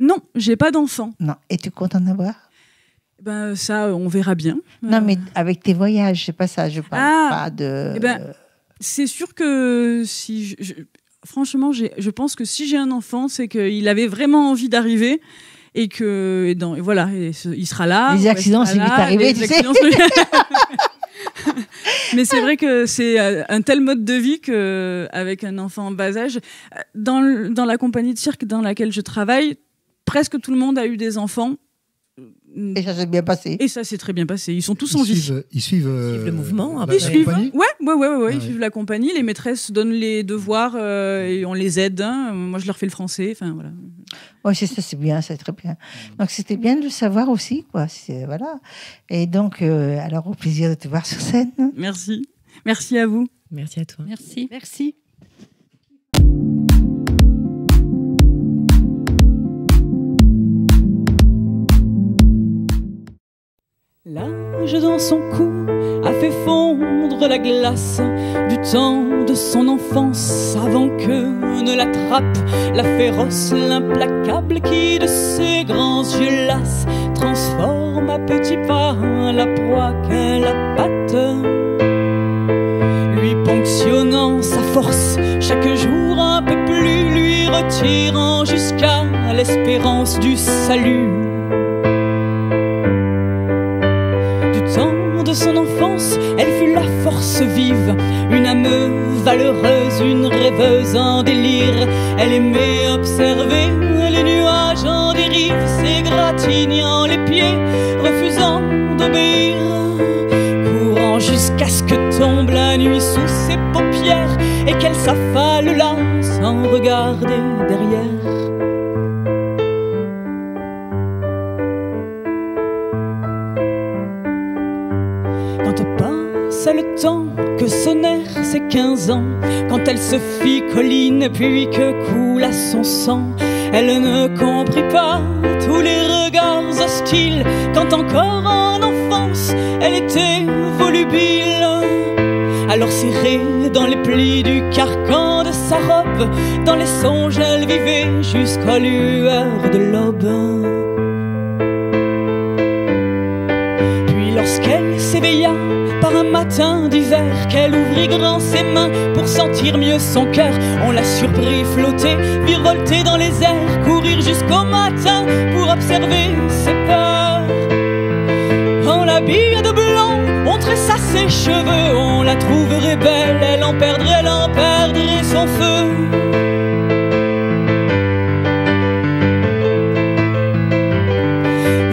Non, j'ai pas d'enfant. Non. Et tu comptes en avoir? Ben ça, on verra bien. Non, mais avec tes voyages, c'est pas ça. Je parle Ah, pas de. eh ben, c'est sûr que si franchement, je pense que si j'ai un enfant, c'est qu'il avait vraiment envie d'arriver et que et voilà, il sera là. Les on accidents, restera c'est vite là, arrivé, les tu sais. accidents, Mais c'est vrai que c'est un tel mode de vie que avec un enfant en bas âge, dans la compagnie de cirque dans laquelle je travaille, presque tout le monde a eu des enfants. Et ça s'est bien passé. Et ça s'est très bien passé. Ils sont tous en vie. Ils suivent le mouvement, la Ils suivent. compagnie. Ouais, Ah ils suivent la compagnie. Les maîtresses donnent les devoirs et on les aide. Hein. Moi, je leur fais le français. Enfin, voilà. Oui, c'est ça, c'est bien, c'est très bien. Donc, c'était bien de le savoir aussi, quoi. Voilà. Et donc, alors, au plaisir de te voir sur scène. Merci. Merci à vous. Merci à toi. Merci. Merci. L'âge dans son cou a fait fondre la glace du temps de son enfance avant que ne l'attrape la féroce, l'implacable qui de ses grands yeux lasses transforme à petits pas la proie qu'elle appâte, lui ponctionnant sa force chaque jour un peu plus, lui retirant jusqu'à l'espérance du salut. De son enfance, elle fut la force vive, une âme valeureuse, une rêveuse en délire. Elle aimait observer les nuages en dérive, s'égratignant les pieds, refusant d'obéir, courant jusqu'à ce que tombe la nuit sous ses paupières et qu'elle s'affale là sans regarder derrière. Le temps que sonnèrent ses 15 ans, quand elle se fit colline puis que coula son sang, elle ne comprit pas tous les regards hostiles, quand encore en enfance elle était volubile. Alors serrée dans les plis du carcan de sa robe, dans les songes elle vivait jusqu'aux lueurs de l'aube. Puis lorsqu'elle s'éveilla par un matin d'hiver, qu'elle ouvrit grand ses mains pour sentir mieux son cœur, on la surprit flotter, virevolter dans les airs, courir jusqu'au matin pour observer ses peurs. On l'habilla de blanc, on tressa ses cheveux, on la trouverait belle, elle en perdrait son feu.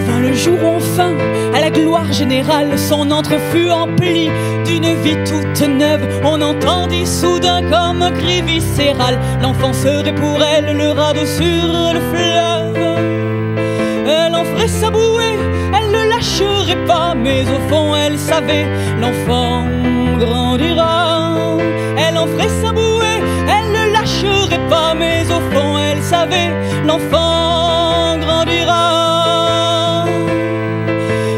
Vint le jour enfin, à la gloire générale, son antre fut empli d'une vie toute neuve. On entendit soudain comme un cri viscéral, l'enfant serait pour elle le radeau sur le fleuve. Elle en ferait sa bouée, elle ne lâcherait pas, mais au fond elle savait, l'enfant grandira. Elle en ferait sa bouée, elle ne lâcherait pas, mais au fond elle savait, l'enfant grandira.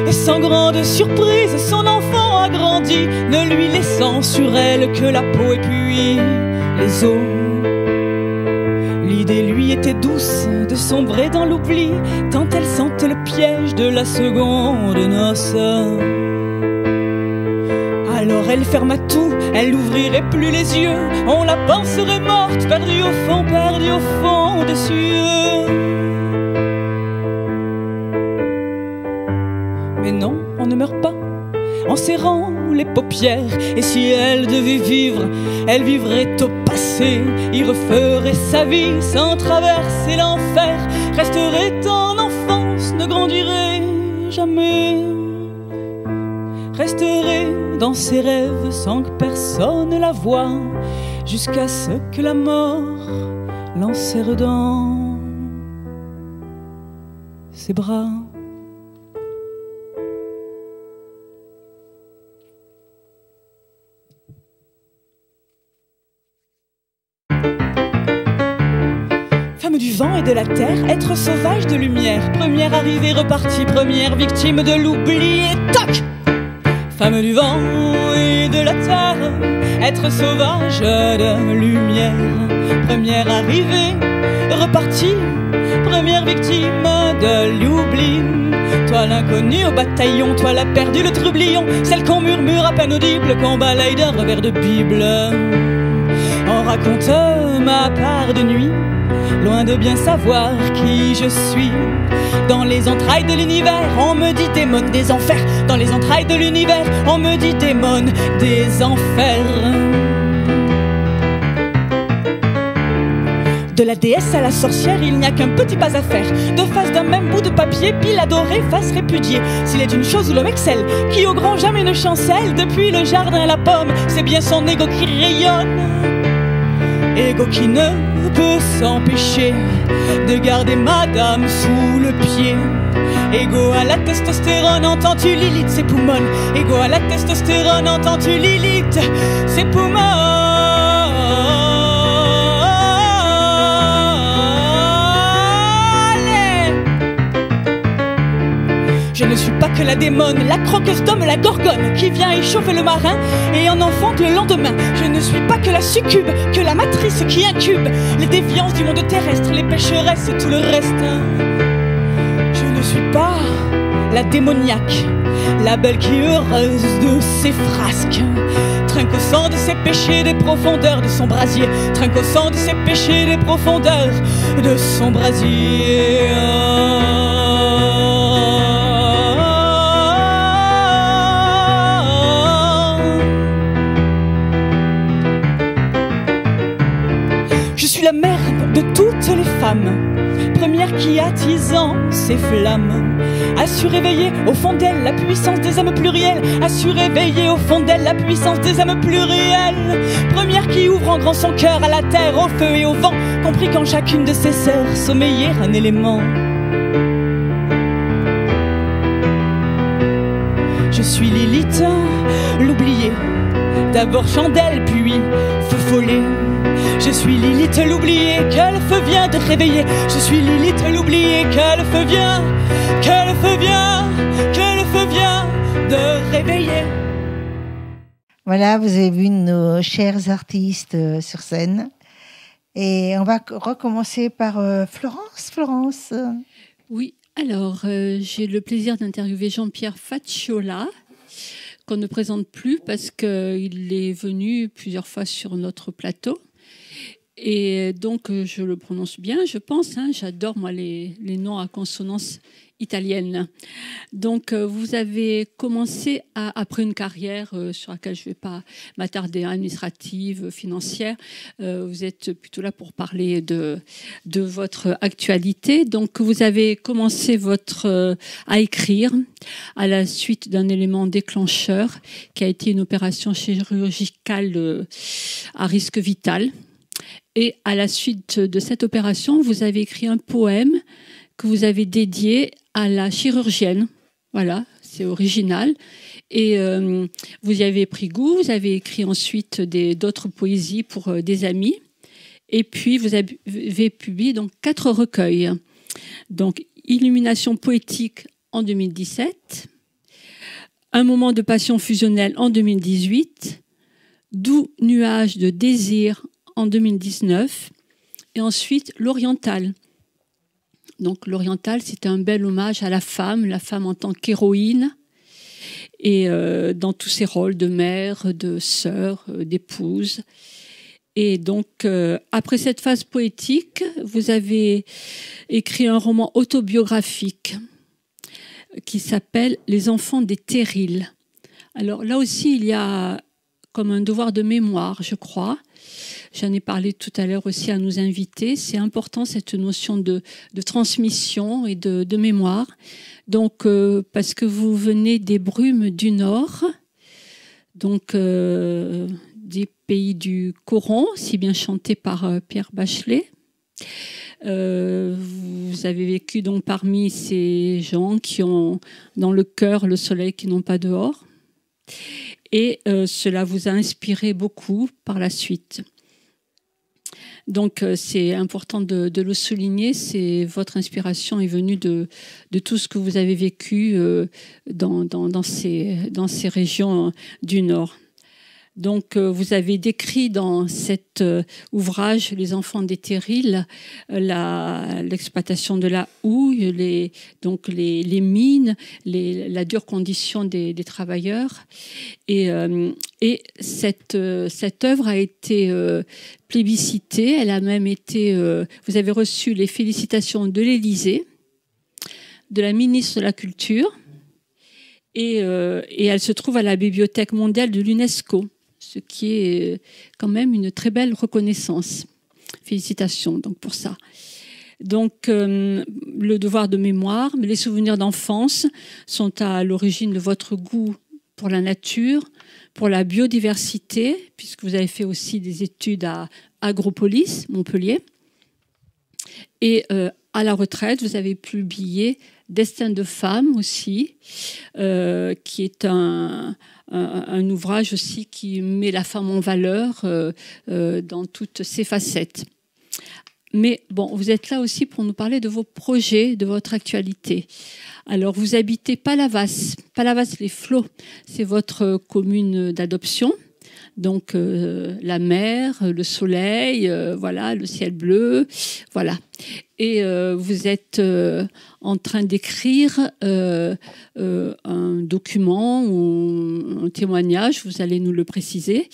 Et sans grande surprise, son enfant a grandi, ne lui laissant sur elle que la peau et puis les os. L'idée lui était douce de sombrer dans l'oubli, tant elle sentait le piège de la seconde noce. Alors elle ferma tout, elle n'ouvrirait plus les yeux. On la penserait morte, perdue au fond des cieux. Mais non, on ne meurt pas en serrant les paupières. Et si elle devait vivre, elle vivrait au passé. Il referait sa vie sans traverser l'enfer. Resterait en enfance, ne grandirait jamais. Resterait dans ses rêves sans que personne la voie, jusqu'à ce que la mort l'enserre dans ses bras. Femme du vent et de la terre, être sauvage de lumière. Première arrivée repartie, première victime de l'oubli et toc! Femme du vent et de la terre, être sauvage de lumière. Première arrivée repartie, première victime de l'oubli. Toi l'inconnu au bataillon, toi la perdue, le trublion, celle qu'on murmure à peine audible, qu'on balaye d'un revers de Bible. On raconte ma part de nuit, loin de bien savoir qui je suis. Dans les entrailles de l'univers, on me dit démon des enfers. Dans les entrailles de l'univers, on me dit démon des enfers. De la déesse à la sorcière, il n'y a qu'un petit pas à faire. De face d'un même bout de papier, pile adorée, face répudiée. S'il est une chose où l'homme excelle, qui au grand jamais ne chancelle, depuis le jardin à la pomme, c'est bien son ego qui rayonne. Ego qui ne peut s'empêcher de garder madame sous le pied. Ego à la testostérone, entends-tu Lilith, ses poumons. Ego à la testostérone, entends-tu Lilith, ses poumons. Je ne suis pas que la démone, la croqueuse d'homme, la gorgone qui vient échauffer le marin et en enfante le lendemain. Je ne suis pas que la succube, que la matrice qui incube les déviances du monde terrestre, les pécheresses et tout le reste. Je ne suis pas la démoniaque, la belle qui est heureuse de ses frasques. Trinque au sang de ses péchés des profondeurs de son brasier. Trinque au sang de ses péchés des profondeurs de son brasier. Je suis la mère de toutes les femmes, première qui attisant ses flammes, a su réveiller au fond d'elle la puissance des âmes plurielles, a su réveiller au fond d'elle la puissance des âmes plurielles, première qui ouvre en grand son cœur à la terre, au feu et au vent, compris qu'en chacune de ses sœurs sommeillait un élément. Je suis Lilith, l'oubliée, d'abord chandelle puis feu follet. Je suis Lilith l'oubliée, que le feu vient de réveiller. Je suis Lilith l'oubliée, que le feu vient, que le feu vient, que le feu vient de réveiller. Voilà, vous avez vu nos chers artistes sur scène. Et on va recommencer par Florence. Oui, alors j'ai le plaisir d'interviewer Jean-Pierre Facciola, qu'on ne présente plus parce qu'il est venu plusieurs fois sur notre plateau. Et donc, je le prononce bien, je pense. J'adore, moi, les noms à consonance italienne. Donc, vous avez commencé après une carrière sur laquelle je ne vais pas m'attarder, administrative, financière. Vous êtes plutôt là pour parler de votre actualité. Donc, vous avez commencé à écrire à la suite d'un élément déclencheur qui a été une opération chirurgicale à risque vital. Et à la suite de cette opération, vous avez écrit un poème que vous avez dédié à la chirurgienne. Voilà, c'est original. Et vous y avez pris goût, vous avez écrit ensuite d'autres poésies pour des amis. Et puis, vous avez publié donc 4 recueils. Donc, Illumination poétique en 2017, Un moment de passion fusionnelle en 2018, Doux nuage de désir en 2019, et ensuite l'Oriental. Donc l'Oriental, c'est un bel hommage à la femme en tant qu'héroïne. et dans tous ses rôles de mère, de sœur, d'épouse. Et donc, après cette phase poétique, vous avez écrit un roman autobiographique qui s'appelle « Les enfants des terrils ». Alors là aussi, il y a comme un devoir de mémoire, je crois. J'en ai parlé tout à l'heure aussi à nos invités. C'est important, cette notion de transmission et de mémoire. Donc, parce que vous venez des brumes du Nord, donc des pays du Coran, si bien chanté par Pierre Bachelet. Vous avez vécu donc parmi ces gens qui ont dans le cœur le soleil qui n'ont pas dehors. Et cela vous a inspiré beaucoup par la suite. Donc c'est important de le souligner, votre inspiration est venue de tout ce que vous avez vécu dans ces régions du Nord. Donc vous avez décrit dans cet ouvrage Les enfants des terrils l'exploitation de la houille, les mines, la dure condition des travailleurs. Et cette œuvre a été plébiscitée, elle a même été... vous avez reçu les félicitations de l'Élysée, de la ministre de la Culture, et elle se trouve à la Bibliothèque mondiale de l'UNESCO, ce qui est quand même une très belle reconnaissance. Félicitations donc pour ça. Donc le devoir de mémoire, mais les souvenirs d'enfance sont à l'origine de votre goût pour la nature, pour la biodiversité, puisque vous avez fait aussi des études à Agropolis, Montpellier. Et à la retraite, vous avez publié Destin de femme aussi, qui est un ouvrage aussi qui met la femme en valeur dans toutes ses facettes. Mais bon, vous êtes là aussi pour nous parler de vos projets, de votre actualité. Alors, vous habitez Palavas, Palavas-les-Flots, c'est votre commune d'adoption. Donc, la mer, le soleil, voilà, le ciel bleu, voilà. Et vous êtes en train d'écrire un document ou un témoignage, vous allez nous le préciser,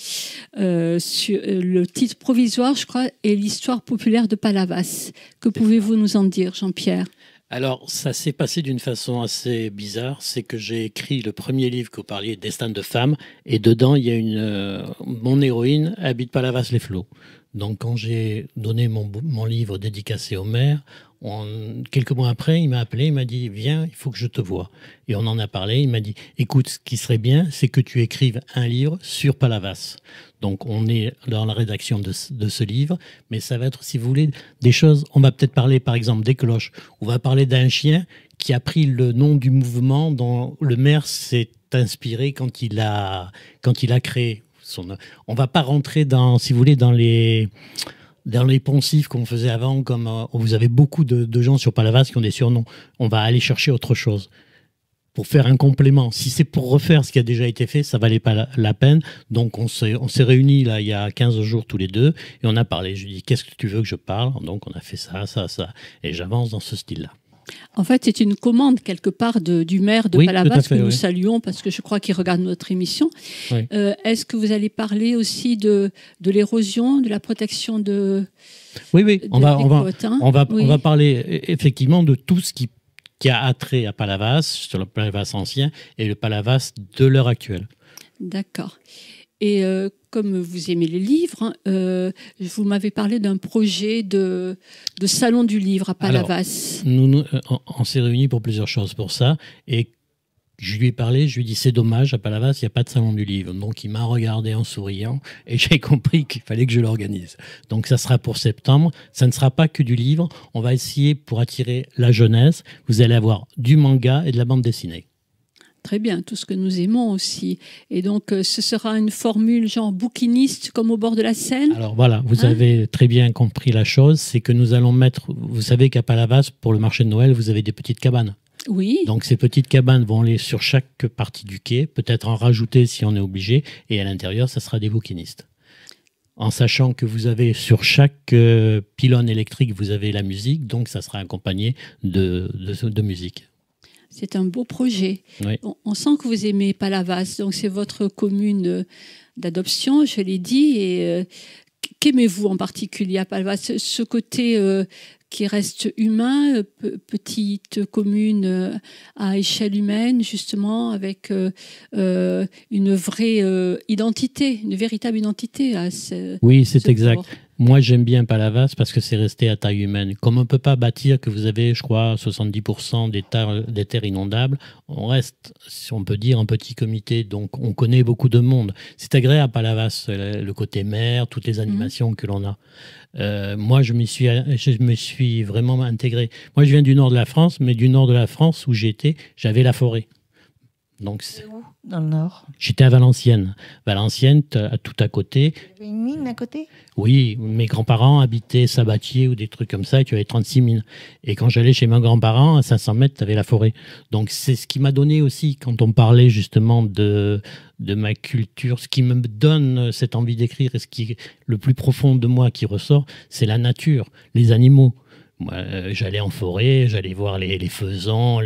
sur le titre provisoire, je crois, est l'histoire populaire de Palavas. Que pouvez-vous nous en dire, Jean-Pierre ? Alors, ça s'est passé d'une façon assez bizarre. C'est que j'ai écrit le premier livre que vous parliez, Destin de femme, et dedans, il y a mon héroïne habite Palavas-les-Flots. Donc, quand j'ai donné mon livre dédicacé au maire, quelques mois après, il m'a appelé, il m'a dit « Viens, il faut que je te voie ». Et on en a parlé, il m'a dit « Écoute, ce qui serait bien, c'est que tu écrives un livre sur Palavas ». Donc, on est dans la rédaction de ce livre, mais ça va être, si vous voulez, des choses... On va peut-être parler, par exemple, des cloches. On va parler d'un chien qui a pris le nom du mouvement dont le maire s'est inspiré quand il a créé on ne va pas rentrer si vous voulez, dans les poncifs qu'on faisait avant, comme vous avez beaucoup de gens sur Palavas qui ont des surnoms. On va aller chercher autre chose pour faire un complément. Si c'est pour refaire ce qui a déjà été fait, ça ne valait pas la peine. Donc on s'est réunis là, il y a 15 jours tous les deux et on a parlé. Je lui ai dit, qu'est-ce que tu veux que je parle ? Donc on a fait ça. Et j'avance dans ce style-là. En fait, c'est une commande quelque part du maire de Palavas que nous saluons parce que je crois qu'il regarde notre émission. Oui. Est-ce que vous allez parler aussi de l'érosion, de la protection de... Oui. On va parler effectivement de tout ce qui a attrait à Palavas, sur le Palavas ancien et le Palavas de l'heure actuelle. D'accord. Et comme vous aimez les livres, vous m'avez parlé d'un projet de salon du livre à Palavas. Alors, on s'est réunis pour plusieurs choses pour ça. Et je lui ai parlé, je lui ai dit c'est dommage, à Palavas, il n'y a pas de salon du livre. Donc il m'a regardé en souriant et j'ai compris qu'il fallait que je l'organise. Donc ça sera pour septembre. Ça ne sera pas que du livre. On va essayer pour attirer la jeunesse. Vous allez avoir du manga et de la bande dessinée. Très bien, tout ce que nous aimons aussi. Et donc, ce sera une formule genre bouquiniste comme au bord de la Seine ? Alors voilà, vous avez très bien compris la chose. C'est que nous allons mettre... Vous savez qu'à Palavas, pour le marché de Noël, vous avez des petites cabanes. Oui. Donc ces petites cabanes vont aller sur chaque partie du quai, peut-être en rajouter si on est obligé. Et à l'intérieur, ça sera des bouquinistes. En sachant que vous avez sur chaque pylône électrique, vous avez la musique. Donc ça sera accompagné de musique. C'est un beau projet. Oui. On sent que vous aimez Palavas, donc c'est votre commune d'adoption, je l'ai dit. Et qu'aimez-vous en particulier à Palavas? Ce côté qui reste humain, petite commune à échelle humaine, justement, avec une vraie identité, une véritable identité. Oui, c'est exact. Moi, j'aime bien Palavas parce que c'est resté à taille humaine. Comme on ne peut pas bâtir, que vous avez, je crois, 70% des terres inondables, on reste, si on peut dire, un petit comité. Donc, on connaît beaucoup de monde. C'est agréable, Palavas, le côté mer, toutes les animations que l'on a. Moi, je me suis vraiment intégré. Moi, je viens du nord de la France, mais du nord de la France où j'étais, j'avais la forêt. Donc, dans le nord. J'étais à Valenciennes. Valenciennes, tout à côté. Il y avait une mine à côté? Oui, mes grands-parents habitaient Sabatier ou des trucs comme ça, et tu avais 36 mines. Et quand j'allais chez mes grands-parents, à 500 mètres, tu avais la forêt. Donc c'est ce qui m'a donné aussi, quand on parlait justement de ma culture, ce qui me donne cette envie d'écrire, et ce qui est le plus profond de moi qui ressort, c'est la nature, les animaux. Moi, j'allais en forêt, j'allais voir les faisans,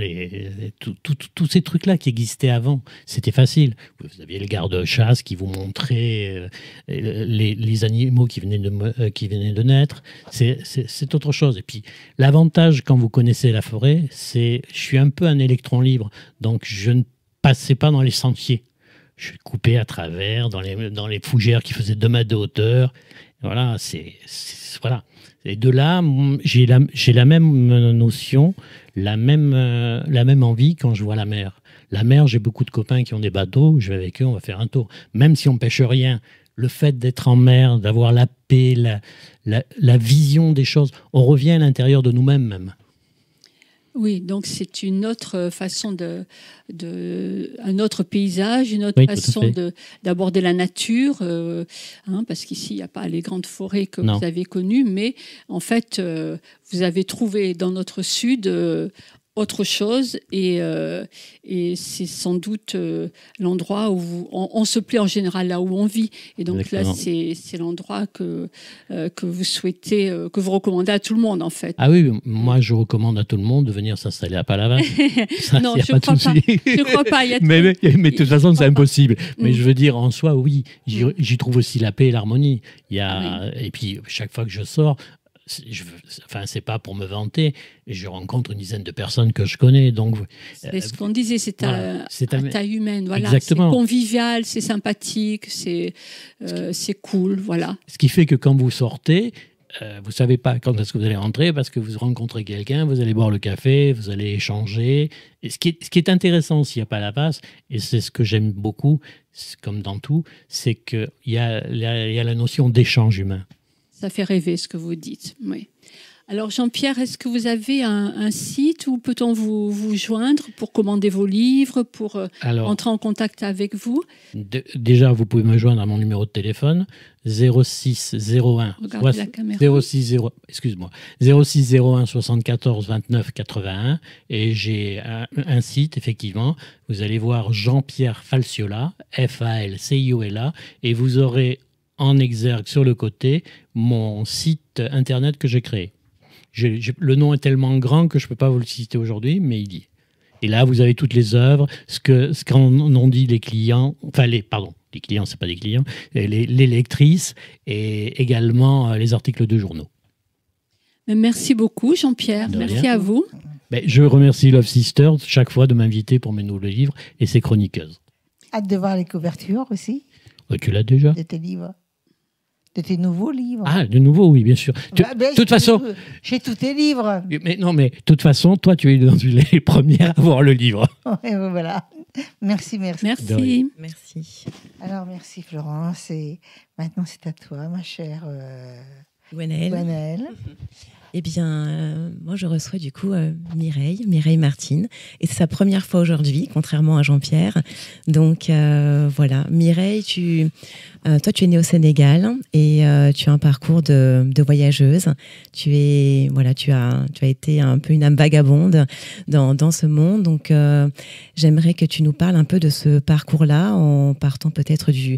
tous ces trucs-là qui existaient avant. C'était facile. Vous aviez le garde-chasse qui vous montrait les animaux qui venaient de naître. C'est autre chose. Et puis, l'avantage quand vous connaissez la forêt, c'est je suis un peu un électron libre. Donc, je ne passais pas dans les sentiers. Je coupais à travers, dans les fougères qui faisaient 2 mètres de hauteur. Voilà, voilà. Et de là, j'ai la même notion, la même envie quand je vois la mer. La mer, j'ai beaucoup de copains qui ont des bateaux, je vais avec eux, on va faire un tour. Même si on pêche rien, le fait d'être en mer, d'avoir la paix, la vision des choses, on revient à l'intérieur de nous-mêmes même. Oui, donc c'est une autre façon un autre paysage, une autre façon d'aborder la nature, parce qu'ici il n'y a pas les grandes forêts que vous avez connues, mais en fait vous avez trouvé dans notre sud autre chose et c'est sans doute l'endroit où on se plaît en général là où on vit, et donc exactement. Là c'est l'endroit que vous souhaitez, que vous recommandez à tout le monde en fait. Ah oui, moi je recommande à tout le monde de venir s'installer à Palavas. Non, je ne crois pas. Mais de toute façon c'est impossible. Mais je veux dire, en soi, oui, j'y trouve aussi la paix et l'harmonie. Et puis chaque fois que je sors, c'est pas pour me vanter, je rencontre une dizaine de personnes que je connais. Donc, c'est ce qu'on disait, c'est à taille humaine. Voilà. C'est convivial, c'est sympathique, c'est cool. Voilà. Ce qui fait que quand vous sortez, vous ne savez pas quand est-ce que vous allez rentrer, parce que vous rencontrez quelqu'un, vous allez boire le café, vous allez échanger. Et ce qui est intéressant aussi à Palavas, et c'est ce que j'aime beaucoup, comme dans tout, c'est qu'il y a la notion d'échange humain. Ça fait rêver ce que vous dites. Oui. Alors Jean-Pierre, est-ce que vous avez un site où peut-on vous joindre pour commander vos livres, pour entrer en contact avec vous? Déjà, vous pouvez me joindre à mon numéro de téléphone 06 01 74 29 81, et j'ai un site effectivement. Vous allez voir Jean-Pierre Falciola, Falciola, et vous aurez en exergue sur le côté mon site internet que j'ai créé. Le nom est tellement grand que je ne peux pas vous le citer aujourd'hui, mais il y est. Et là, vous avez toutes les œuvres, ce qu'en ont dit les clients, les clients, ce n'est pas des clients, les lectrices, et également les articles de journaux. Merci beaucoup, Jean-Pierre. Merci à vous. Je remercie Love Sister chaque fois de m'inviter pour mes nouveaux livres et ses chroniqueuses. Hâte de voir les couvertures aussi. Tu l'as déjà? De tes livres. De tes nouveaux livres. Ah, de nouveaux, oui, bien sûr. De toute façon... J'ai tous tes livres. Mais de toute façon, toi, tu es dans les premières à voir le livre. Ouais, voilà. Merci. Merci. Alors, merci Florence. Et maintenant, c'est à toi, ma chère Gwenaëlle. Eh bien, moi, je reçois du coup Mireille Martine. Et c'est sa première fois aujourd'hui, contrairement à Jean-Pierre. Donc, voilà. Mireille, toi, tu es née au Sénégal et tu as un parcours de voyageuse. Tu as été un peu une âme vagabonde dans ce monde. Donc, j'aimerais que tu nous parles un peu de ce parcours-là, en partant peut-être du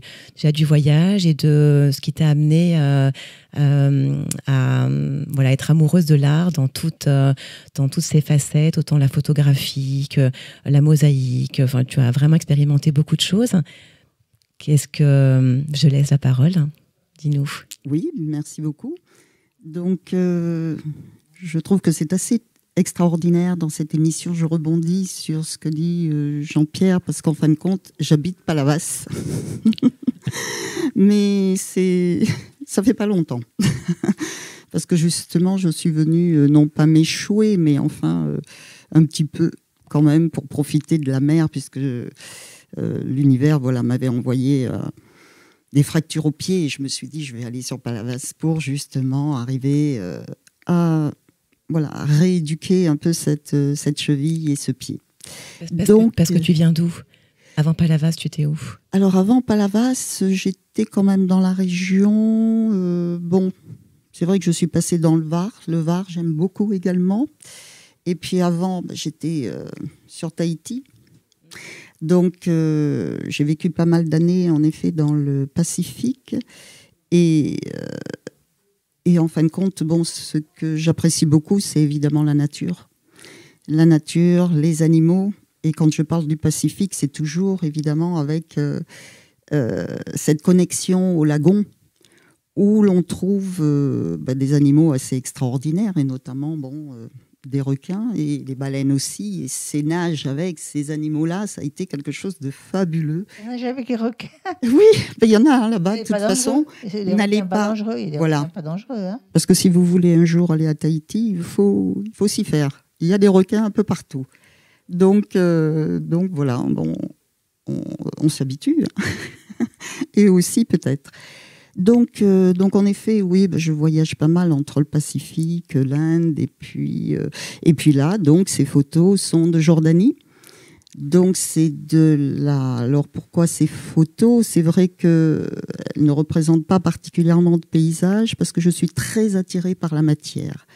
voyage et de ce qui t'a amené à voilà, être amoureuse de l'art dans toutes ses facettes, autant la photographie que la mosaïque. Enfin, tu as vraiment expérimenté beaucoup de choses. Qu'est-ce que je laisse la parole? Dis-nous. Oui, merci beaucoup. Donc, je trouve que c'est assez extraordinaire dans cette émission. Je rebondis sur ce que dit Jean-Pierre, parce qu'en fin de compte, j'habite Palavas. Mais ça fait pas longtemps. Parce que justement, je suis venue, non pas m'échouer, mais enfin, un petit peu quand même pour profiter de la mer, puisque l'univers m'avait envoyé des fractures aux pieds, et je me suis dit, je vais aller sur Palavas pour justement arriver à rééduquer un peu cette cheville et ce pied. Parce que tu viens d'où? Avant Palavas, tu étais où? Alors avant Palavas, j'étais quand même dans la région. C'est vrai que je suis passée dans le Var. Le Var, j'aime beaucoup également. Et puis avant, j'étais sur Tahiti. Donc, j'ai vécu pas mal d'années, en effet, dans le Pacifique. Et en fin de compte, ce que j'apprécie beaucoup, c'est évidemment la nature. La nature, les animaux. Et quand je parle du Pacifique, c'est toujours, évidemment, avec cette connexion au lagon, où l'on trouve des animaux assez extraordinaires, et notamment, des requins et des baleines aussi, et ces nages avec ces animaux-là, ça a été quelque chose de fabuleux. On nage avec les requins. Oui, il y en a là-bas, de toute façon. N'allez pas dangereux. Pas dangereux, hein. Parce que si vous voulez un jour aller à Tahiti, il faut s'y faire. Il y a des requins un peu partout. Donc voilà, on s'habitue. Et aussi peut-être. Donc en effet, oui, je voyage pas mal entre le Pacifique, l'Inde, et puis là, donc ces photos sont de Jordanie. Donc c'est de la. Alors pourquoi ces photos? C'est vrai qu'elles ne représentent pas particulièrement de paysage, parce que je suis très attirée par la matière.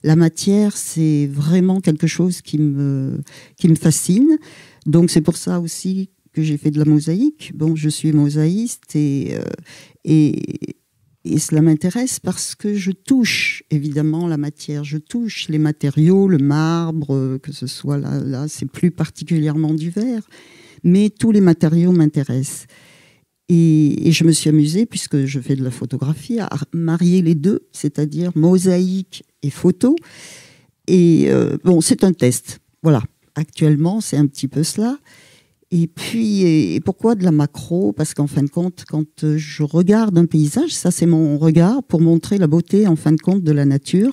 La matière, c'est vraiment quelque chose qui me fascine. Donc c'est pour ça aussi que j'ai fait de la mosaïque. Je suis mosaïste et cela m'intéresse parce que je touche évidemment la matière, je touche les matériaux, le marbre, que ce soit là c'est plus particulièrement du verre, mais tous les matériaux m'intéressent. Et je me suis amusée, puisque je fais de la photographie, à marier les deux, c'est-à-dire mosaïque et photo. Et c'est un test. Voilà, actuellement, c'est un petit peu cela. Et puis, pourquoi de la macro? Parce qu'en fin de compte, quand je regarde un paysage, ça c'est mon regard pour montrer la beauté, en fin de compte, de la nature.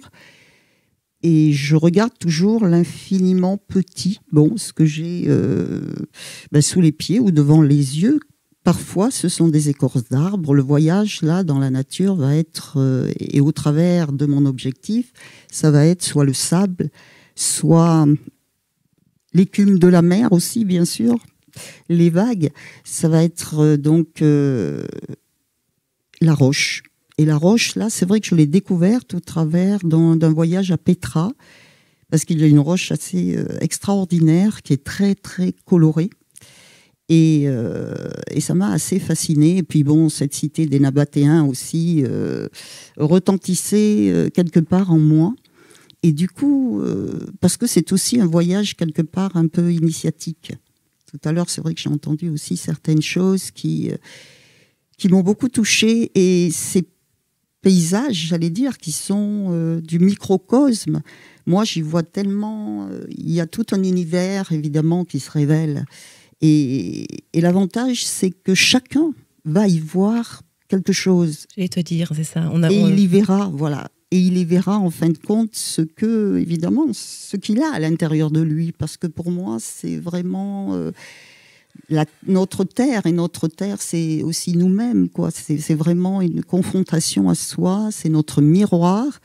Et je regarde toujours l'infiniment petit, ce que j'ai sous les pieds ou devant les yeux. Parfois, ce sont des écorces d'arbres. Le voyage, là, dans la nature, va être, et au travers de mon objectif, ça va être soit le sable, soit l'écume de la mer aussi, bien sûr, les vagues. Ça va être la roche. Et la roche, là, c'est vrai que je l'ai découverte au travers d'un voyage à Petra, parce qu'il y a une roche assez extraordinaire qui est très, très colorée. Et ça m'a assez fascinée. Et puis cette cité des Nabatéens aussi retentissait quelque part en moi. Et du coup, parce que c'est aussi un voyage quelque part un peu initiatique. Tout à l'heure, c'est vrai que j'ai entendu aussi certaines choses qui m'ont beaucoup touchée. Et ces paysages, j'allais dire, qui sont du microcosme, moi j'y vois tellement... Il y a tout un univers, évidemment, qui se révèle. Et l'avantage, c'est que chacun va y voir quelque chose. Je vais te dire, c'est ça. Il y verra, voilà. Et il y verra, en fin de compte, ce qu'il a à l'intérieur de lui. Parce que pour moi, c'est vraiment notre terre. Et notre terre, c'est aussi nous-mêmes, quoi. C'est vraiment une confrontation à soi. C'est notre miroir.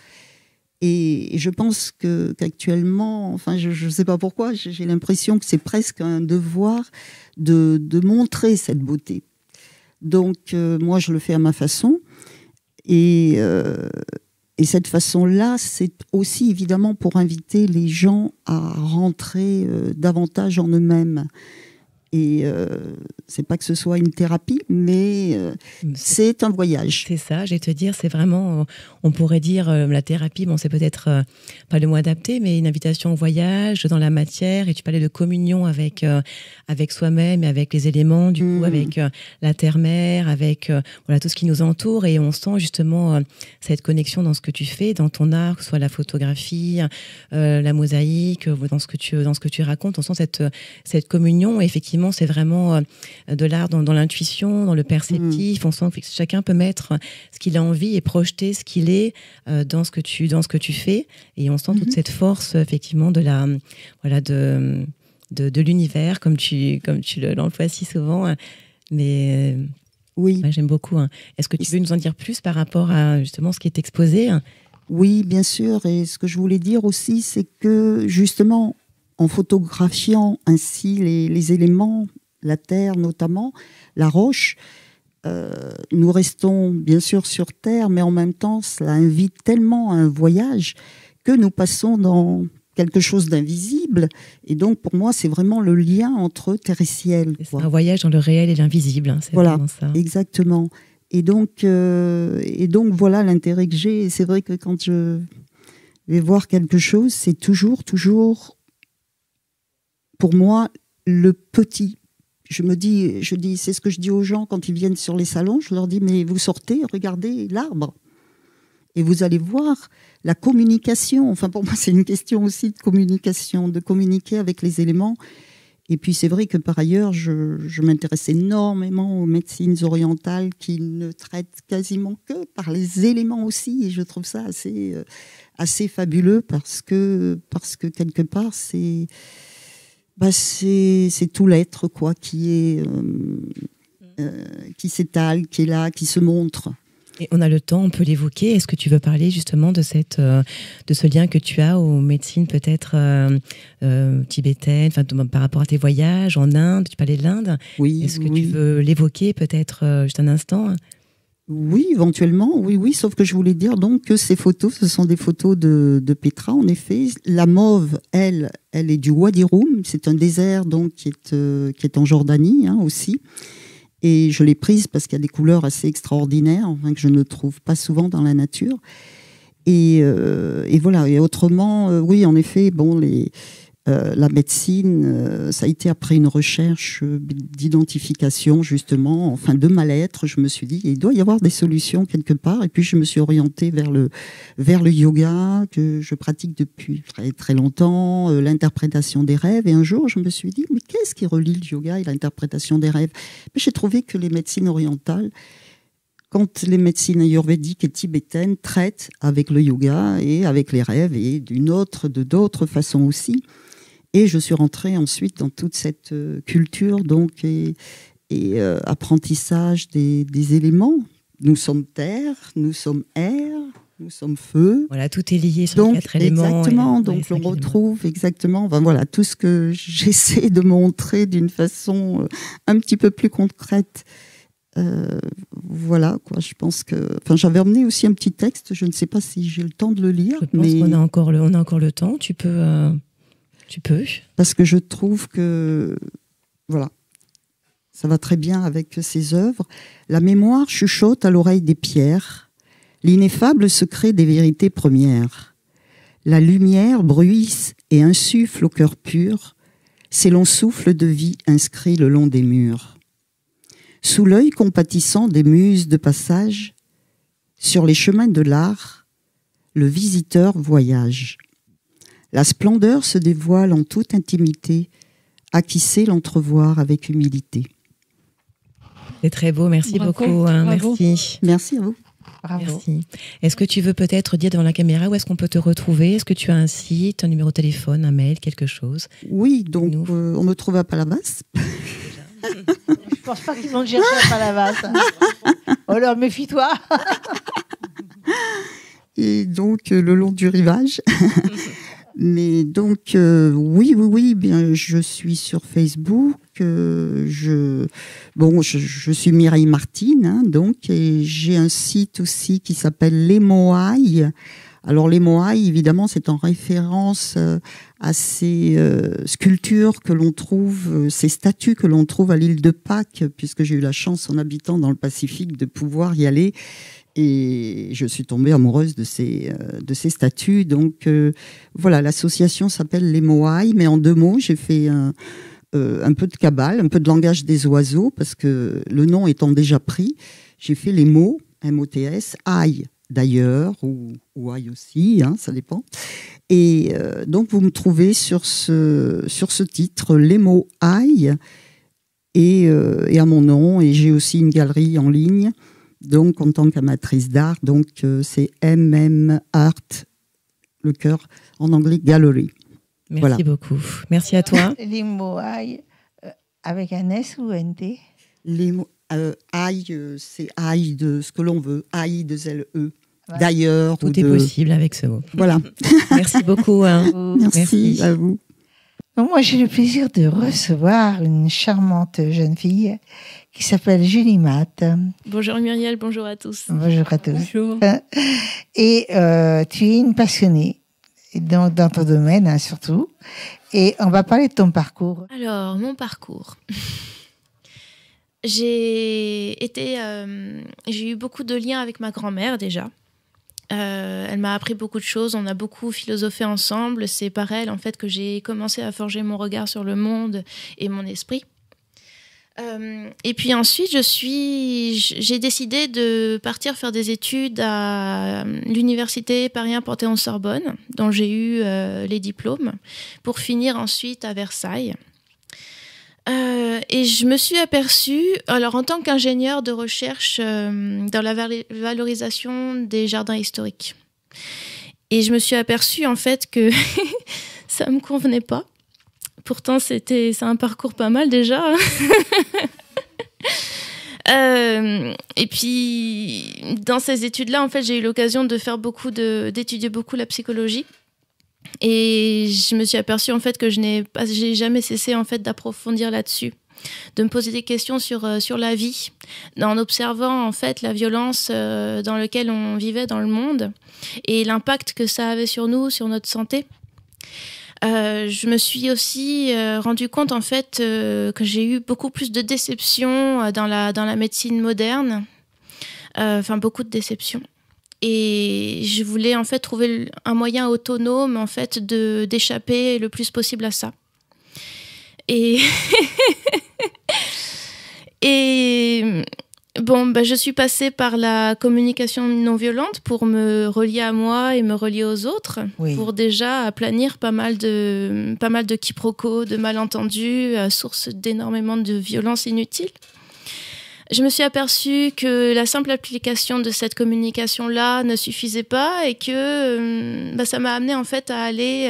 Et je pense qu'actuellement, enfin, je ne sais pas pourquoi, j'ai l'impression que c'est presque un devoir de montrer cette beauté. Donc, moi, je le fais à ma façon. Et cette façon-là, c'est aussi évidemment pour inviter les gens à rentrer davantage en eux-mêmes. Et c'est pas que ce soit une thérapie, mais c'est un voyage. C'est ça, je vais te dire, c'est vraiment, on pourrait dire la thérapie, bon, c'est peut-être pas le mot adapté, mais une invitation au voyage dans la matière. Et tu parlais de communion avec soi-même et avec les éléments, du coup, avec la terre-mère, avec voilà tout ce qui nous entoure. Et on sent justement cette connexion dans ce que tu fais, dans ton art, que ce soit la photographie, la mosaïque, dans ce que tu racontes. On sent cette communion. Et effectivement, c'est vraiment de l'art dans l'intuition, dans le perceptif. On sent que chacun peut mettre ce qu'il a envie et projeter ce qu'il est dans ce que tu fais. Et on sent toute cette force, effectivement, de l'univers, comme tu l'emploies si souvent. Mais oui, j'aime beaucoup. Est-ce que tu veux nous en dire plus par rapport à justement ce qui est exposé? Oui, bien sûr. Et ce que je voulais dire aussi, c'est que justement, en photographiant ainsi les éléments, la terre notamment, la roche, nous restons bien sûr sur terre, mais en même temps, cela invite tellement à un voyage que nous passons dans quelque chose d'invisible. Et donc, pour moi, c'est vraiment le lien entre terre et ciel. C'est un voyage dans le réel et l'invisible. C'est voilà, vraiment ça. Exactement. Et donc voilà l'intérêt que j'ai. Et c'est vrai que quand je vais voir quelque chose, c'est toujours pour moi, le petit. Je dis, c'est ce que je dis aux gens quand ils viennent sur les salons. Je leur dis, mais vous sortez, regardez l'arbre. Et vous allez voir la communication. Enfin, pour moi, c'est une question aussi de communication, de communiquer avec les éléments. Et puis, c'est vrai que par ailleurs, je m'intéresse énormément aux médecines orientales qui ne traitent quasiment que par les éléments aussi. Et je trouve ça assez fabuleux parce que quelque part, c'est tout l'être, quoi, qui s'étale, qui est là, qui se montre. Et on a le temps, on peut l'évoquer. Est-ce que tu veux parler justement de ce lien que tu as aux médecines peut-être tibétaines, par rapport à tes voyages en Inde? Tu parlais de l'Inde. Oui. Est-ce que tu veux l'évoquer peut-être juste un instant? Oui, éventuellement, oui. Sauf que je voulais dire donc que ces photos, ce sont des photos de Petra, en effet. La mauve, elle est du Wadi Rum. C'est un désert donc qui est en Jordanie aussi. Et je l'ai prise parce qu'il y a des couleurs assez extraordinaires, que je ne trouve pas souvent dans la nature. Et voilà. Et autrement, oui, en effet, la médecine, ça a été après une recherche d'identification, justement, de mal-être. Je me suis dit, il doit y avoir des solutions quelque part. Et puis, je me suis orientée vers le yoga, que je pratique depuis très, très longtemps, l'interprétation des rêves. Et un jour, je me suis dit, mais qu'est-ce qui relie le yoga et l'interprétation des rêves? Mais j'ai trouvé que les médecines orientales, quand les médecines ayurvédiques et tibétaines traitent avec le yoga et avec les rêves et de d'autres façons aussi. Et je suis rentrée ensuite dans toute cette culture donc et apprentissage des éléments. Nous sommes terre, nous sommes air, nous sommes feu. Voilà, tout est lié sur les 4 éléments. Exactement, donc on retrouve exactement voilà, tout ce que j'essaie de montrer d'une façon un petit peu plus concrète. Voilà, quoi. Je pense que. J'avais emmené aussi un petit texte, je ne sais pas si j'ai le temps de le lire. Je pense qu'on a encore le temps, tu peux. Parce que je trouve que, voilà, ça va très bien avec ces œuvres. La mémoire chuchote à l'oreille des pierres, l'ineffable secret des vérités premières. La lumière bruisse et insuffle au cœur pur, ses longs souffles de vie inscrits le long des murs. Sous l'œil compatissant des muses de passage, sur les chemins de l'art, le visiteur voyage. La splendeur se dévoile en toute intimité, à qui sait l'entrevoir avec humilité. C'est très beau, merci beaucoup. Merci. Merci à vous. Bravo. Merci. Est-ce que tu veux peut-être dire devant la caméra où est-ce qu'on peut te retrouver? Est-ce que tu as un site, un numéro de téléphone, un mail, quelque chose? Oui, donc on me trouve à Palavas. Je pense pas qu'ils vont te chercher à Palavas. Oh alors, méfie-toi. Et donc, le long du rivage. Mais donc, oui, bien, je suis sur Facebook. Je suis Mireille Martine, donc, et j'ai un site aussi qui s'appelle Les Moailles, Alors les moaïs, évidemment, c'est en référence à ces sculptures que l'on trouve, ces statues que l'on trouve à l'île de Pâques, puisque j'ai eu la chance, en habitant dans le Pacifique, de pouvoir y aller. Et je suis tombée amoureuse de ces statues. Donc voilà, l'association s'appelle les moaïs, mais en 2 mots, j'ai fait un peu de cabale, un peu de langage des oiseaux, parce que le nom étant déjà pris, j'ai fait les mots, M-O-T-S, aïe d'ailleurs, ou aïe aussi, hein, ça dépend. Et donc vous me trouvez sur ce titre, les mots aïe, et à mon nom, et j'ai aussi une galerie en ligne, donc en tant qu'amatrice d'art, donc c'est MM Art, le cœur en anglais, gallery. Merci beaucoup. Merci à toi. Les mots aïe, avec un S ou un T? Les mots aïe, c'est aïe de ce que l'on veut, aïe de L-E. D'ailleurs. Tout est possible avec ce mot. Voilà. Merci beaucoup. Hein. Merci à vous. Donc, moi, j'ai le plaisir de recevoir une charmante jeune fille qui s'appelle Julie Matt. Bonjour Muriel, bonjour à tous. Bonjour à tous. Bonjour. Et tu es une passionnée dans ton domaine, hein, surtout. Et on va parler de ton parcours. Alors, mon parcours. J'ai eu beaucoup de liens avec ma grand-mère déjà. Elle m'a appris beaucoup de choses, on a beaucoup philosophé ensemble. C'est par elle en fait que j'ai commencé à forger mon regard sur le monde et mon esprit. Et puis ensuite, j'ai décidé de partir faire des études à l'université Paris 1 Panthéon-Sorbonne, dont j'ai eu les diplômes, pour finir ensuite à Versailles. Et je me suis aperçue, alors en tant qu'ingénieure de recherche dans la valorisation des jardins historiques, et je me suis aperçue en fait que ça me convenait pas. Pourtant, c'est un parcours pas mal déjà. Et puis, dans ces études-là, en fait, j'ai eu l'occasion de faire d'étudier beaucoup la psychologie. Et je me suis aperçue en fait que j'ai jamais cessé en fait d'approfondir là-dessus, de me poser des questions sur la vie, en observant en fait la violence dans laquelle on vivait dans le monde et l'impact que ça avait sur nous, sur notre santé. Je me suis aussi rendu compte en fait que j'ai eu beaucoup plus de déceptions dans la médecine moderne, enfin beaucoup de déceptions. Et je voulais en fait trouver un moyen autonome en fait d'échapper le plus possible à ça. Et bon, je suis passée par la communication non violente pour me relier à moi et me relier aux autres, oui. Pour déjà aplanir pas mal de quiproquos, de malentendus, source d'énormément de violences inutiles. Je me suis aperçue que la simple application de cette communication-là ne suffisait pas et que ça m'a amenée en fait à aller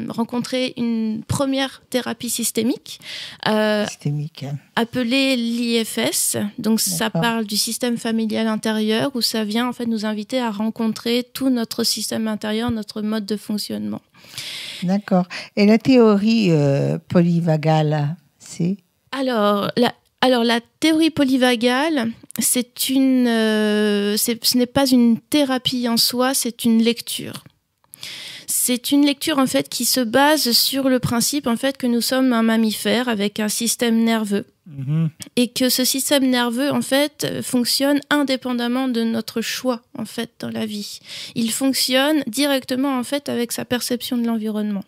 rencontrer une première thérapie systémique, appelée l'IFS. Donc ça parle du système familial intérieur, où ça vient en fait nous inviter à rencontrer tout notre système intérieur, notre mode de fonctionnement. D'accord. Et la théorie polyvagale, c'est ? Alors, la théorie polyvagale, ce n'est pas une thérapie en soi, c'est une lecture. C'est une lecture en fait qui se base sur le principe en fait que nous sommes un mammifère avec un système nerveux. Et que ce système nerveux en fait fonctionne indépendamment de notre choix en fait dans la vie. Il fonctionne directement en fait avec sa perception de l'environnement.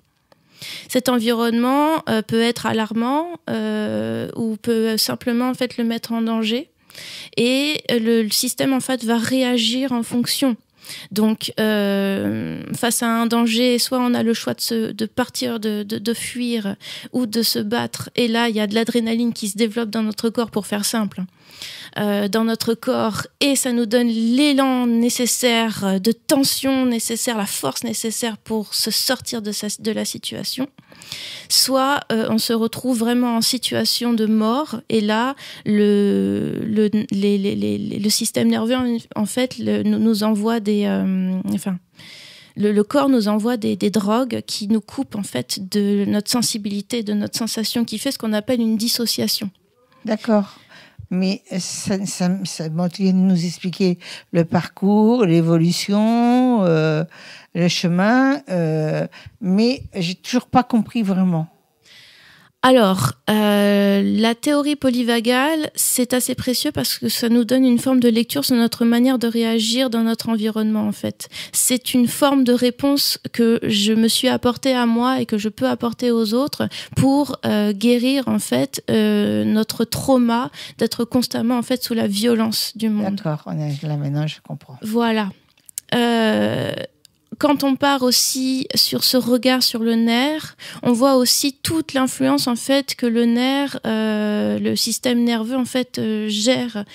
Cet environnement peut être alarmant ou peut simplement en fait le mettre en danger, et le système en fait va réagir en fonction. Donc face à un danger, soit on a le choix de partir, de fuir ou de se battre, et là il y a de l'adrénaline qui se développe dans notre corps, pour faire simple, dans notre corps, et ça nous donne l'élan nécessaire, de tension nécessaire, la force nécessaire pour se sortir de la situation. Soit on se retrouve vraiment en situation de mort, et là le système nerveux en fait nous envoie le corps nous envoie des drogues qui nous coupent en fait de notre sensibilité, de notre sensation, qui fait ce qu'on appelle une dissociation. D'accord. Mais tu viens de nous expliquer le parcours, l'évolution, bon le chemin, mais j'ai toujours pas compris vraiment. Alors, la théorie polyvagale, c'est assez précieux parce que ça nous donne une forme de lecture sur notre manière de réagir dans notre environnement, en fait. C'est une forme de réponse que je me suis apportée à moi et que je peux apporter aux autres pour guérir, en fait, notre trauma d'être constamment, en fait, sous la violence du monde. D'accord, on est là maintenant, je comprends. Voilà. Quand on part aussi sur ce regard sur le nerf, on voit aussi toute l'influence en fait que le nerf, le système nerveux en fait gère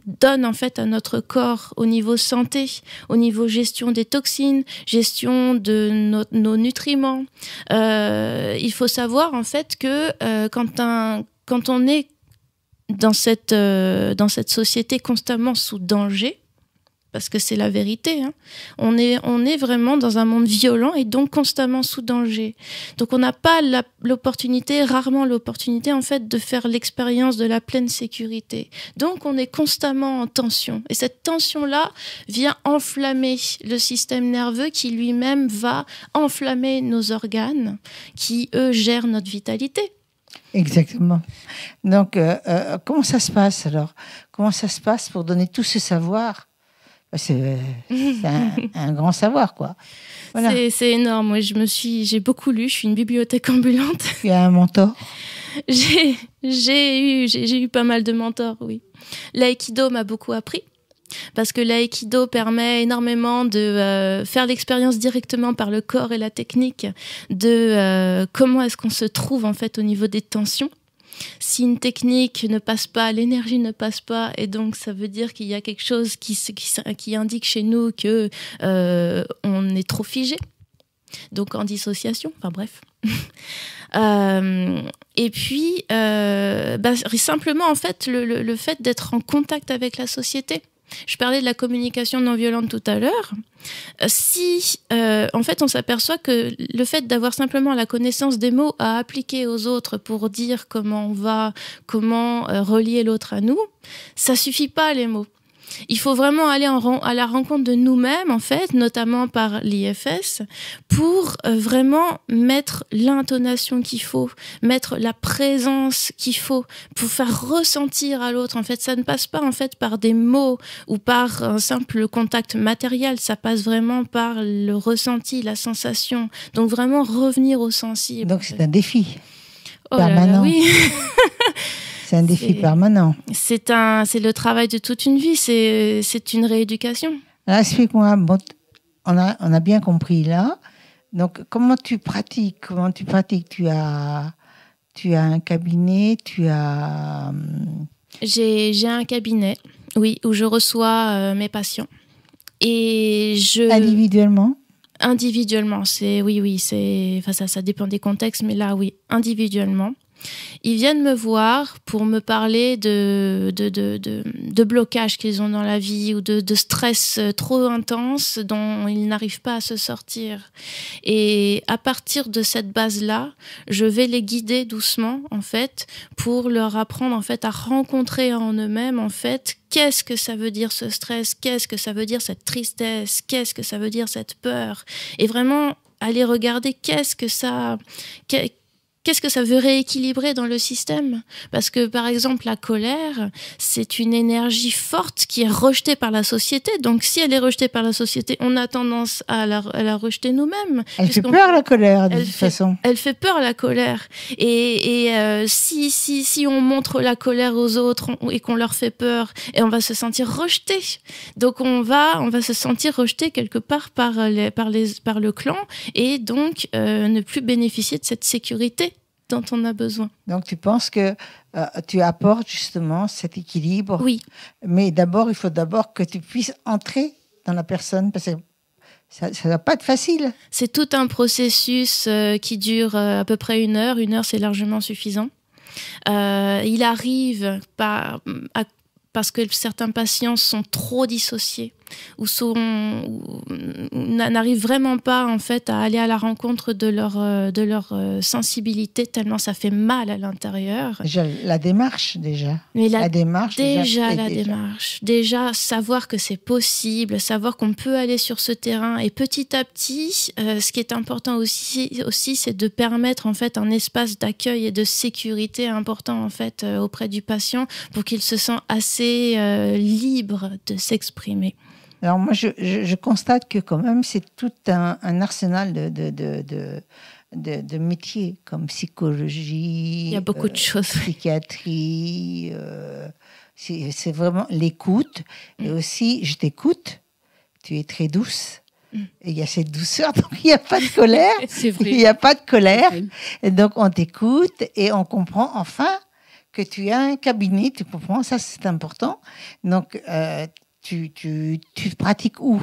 donne en fait à notre corps au niveau santé, au niveau gestion des toxines, gestion de nos nutriments. Il faut savoir en fait que quand on est dans cette société constamment sous danger, parce que c'est la vérité, hein. On est vraiment dans un monde violent et donc constamment sous danger. Donc on n'a pas rarement l'opportunité en fait de faire l'expérience de la pleine sécurité. Donc on est constamment en tension. Et cette tension-là vient enflammer le système nerveux qui lui-même va enflammer nos organes qui, eux, gèrent notre vitalité. Exactement. Donc comment ça se passe alors ? Comment ça se passe pour donner tout ce savoir ? C'est un grand savoir, quoi. Voilà. C'est énorme. Moi, j'ai beaucoup lu. Je suis une bibliothèque ambulante. Tu as un mentor ? J'ai eu pas mal de mentors, oui. L'aïkido m'a beaucoup appris. Parce que l'aïkido permet énormément de faire l'expérience directement par le corps et la technique de comment est-ce qu'on se trouve, en fait, au niveau des tensions. Si une technique ne passe pas, l'énergie ne passe pas, et donc ça veut dire qu'il y a quelque chose qui indique chez nous que on est trop figé, donc en dissociation, enfin bref. Et puis, simplement en fait, le fait d'être en contact avec la société. Je parlais de la communication non violente tout à l'heure. En fait, on s'aperçoit que le fait d'avoir simplement la connaissance des mots à appliquer aux autres pour dire comment relier l'autre à nous, ça suffit pas les mots. Il faut vraiment aller à la rencontre de nous-mêmes, en fait, notamment par l'IFS, pour vraiment mettre l'intonation qu'il faut, mettre la présence qu'il faut, pour faire ressentir à l'autre. En fait, ça ne passe pas en fait par des mots ou par un simple contact matériel. Ça passe vraiment par le ressenti, la sensation. Donc vraiment revenir au sensible. Donc c'est un défi Là là, permanent. oui. C'est un défi permanent. C'est le travail de toute une vie, c'est une rééducation. Alors, explique-moi, bon, on a bien compris là. Donc, comment tu pratiques ? Tu as un cabinet, J'ai un cabinet, oui, où je reçois mes patients. Et Individuellement ? Individuellement, ça dépend des contextes, mais là, oui, individuellement. Ils viennent me voir pour me parler de blocages qu'ils ont dans la vie ou de stress trop intense dont ils n'arrivent pas à se sortir. Et à partir de cette base-là, je vais les guider doucement, en fait, pour leur apprendre, en fait, à rencontrer en eux-mêmes, en fait, qu'est-ce que ça veut dire ce stress, qu'est-ce que ça veut dire cette tristesse, qu'est-ce que ça veut dire cette peur. Et vraiment aller regarder qu'est-ce que ça veut rééquilibrer dans le système ? Parce que, par exemple, la colère, c'est une énergie forte qui est rejetée par la société. Donc, si elle est rejetée par la société, on a tendance à la rejeter nous-mêmes. Elle fait peur, la colère, de toute façon. Elle fait peur, la colère. Et si on montre la colère aux autres et qu'on leur fait peur, et on va se sentir rejeté. Donc, on va se sentir rejeté quelque part par le clan et donc ne plus bénéficier de cette sécurité dont on a besoin. Donc tu penses que tu apportes justement cet équilibre. Oui. Mais il faut d'abord que tu puisses entrer dans la personne parce que ça ne va pas être facile. C'est tout un processus qui dure à peu près 1 heure. 1 heure, c'est largement suffisant. Il arrive parce que certains patients sont trop dissociés. ou n'arrivent vraiment pas en fait à aller à la rencontre de leur sensibilité, tellement ça fait mal à l'intérieur. La démarche déjà. Mais la démarche déjà savoir que c'est possible, savoir qu'on peut aller sur ce terrain, et petit à petit, ce qui est important aussi c'est de permettre en fait un espace d'accueil et de sécurité important en fait auprès du patient pour qu'il se sente assez libre de s'exprimer. Alors moi, je constate que quand même, c'est tout un arsenal de métiers, comme psychologie, il y a beaucoup de choses. Psychiatrie, c'est vraiment l'écoute. Et aussi, je t'écoute, tu es très douce. Et il y a cette douceur, donc il n'y a pas de colère. C'est vrai. Il n'y a pas de colère. Et donc on t'écoute et on comprend enfin que tu as un cabinet, tu comprends, ça c'est important. Donc tu pratiques où?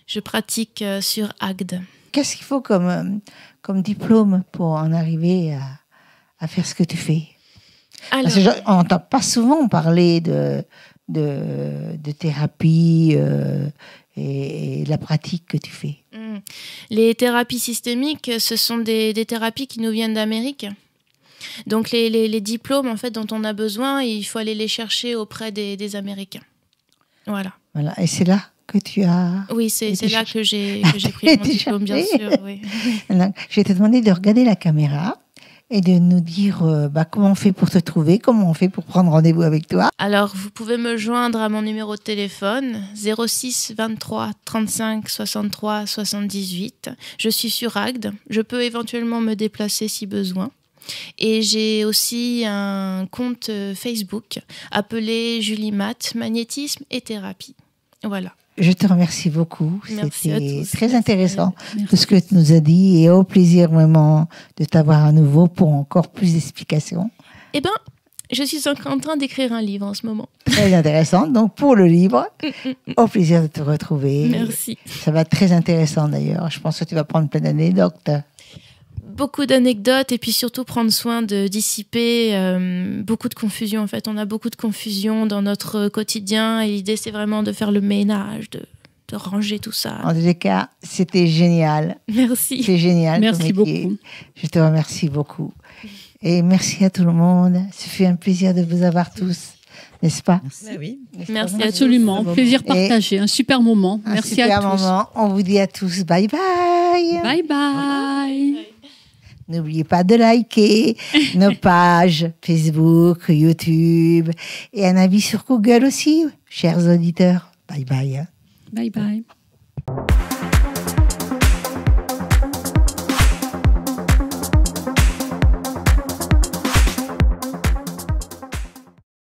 Je pratique sur Agde. Qu'est-ce qu'il faut comme diplôme pour en arriver à faire ce que tu fais? Parce que on n'entend pas souvent parler de thérapie et de la pratique que tu fais. Les thérapies systémiques, ce sont des thérapies qui nous viennent d'Amérique. Donc les diplômes en fait, dont on a besoin, il faut aller les chercher auprès des Américains. Voilà. Et c'est là que tu as... Oui, c'est là que j'ai pris mon diplôme, bien sûr. Oui. Je vais te demander de regarder la caméra et de nous dire comment on fait pour te trouver, comment on fait pour prendre rendez-vous avec toi. Alors, vous pouvez me joindre à mon numéro de téléphone 06 23 35 63 78. Je suis sur Agde. Je peux éventuellement me déplacer si besoin. Et j'ai aussi un compte Facebook appelé Julie Matt, magnétisme et thérapie. Voilà. Je te remercie beaucoup. C'était très intéressant tout ce que tu nous as dit et au plaisir vraiment de t'avoir à nouveau pour encore plus d'explications. Eh bien, je suis en train d'écrire un livre en ce moment. Très intéressant. Donc pour le livre, au plaisir de te retrouver. Merci. Ça va être très intéressant d'ailleurs. Je pense que tu vas prendre plein d'anecdotes. Beaucoup d'anecdotes et puis surtout prendre soin de dissiper beaucoup de confusion. En fait, on a beaucoup de confusion dans notre quotidien et l'idée, c'est vraiment de faire le ménage, de ranger tout ça. En tous les cas, c'était génial. Merci. C'est génial. Merci beaucoup. Je te remercie beaucoup. Et merci à tout le monde. Ce fut un plaisir de vous avoir tous. N'est-ce pas? Oui. Merci. Absolument. Plaisir partagé. Un super moment. Merci à tous. Un super moment. On vous dit à tous bye bye. Bye bye. N'oubliez pas de liker nos pages Facebook, YouTube et un avis sur Google aussi, chers auditeurs. Bye bye. Bye bye.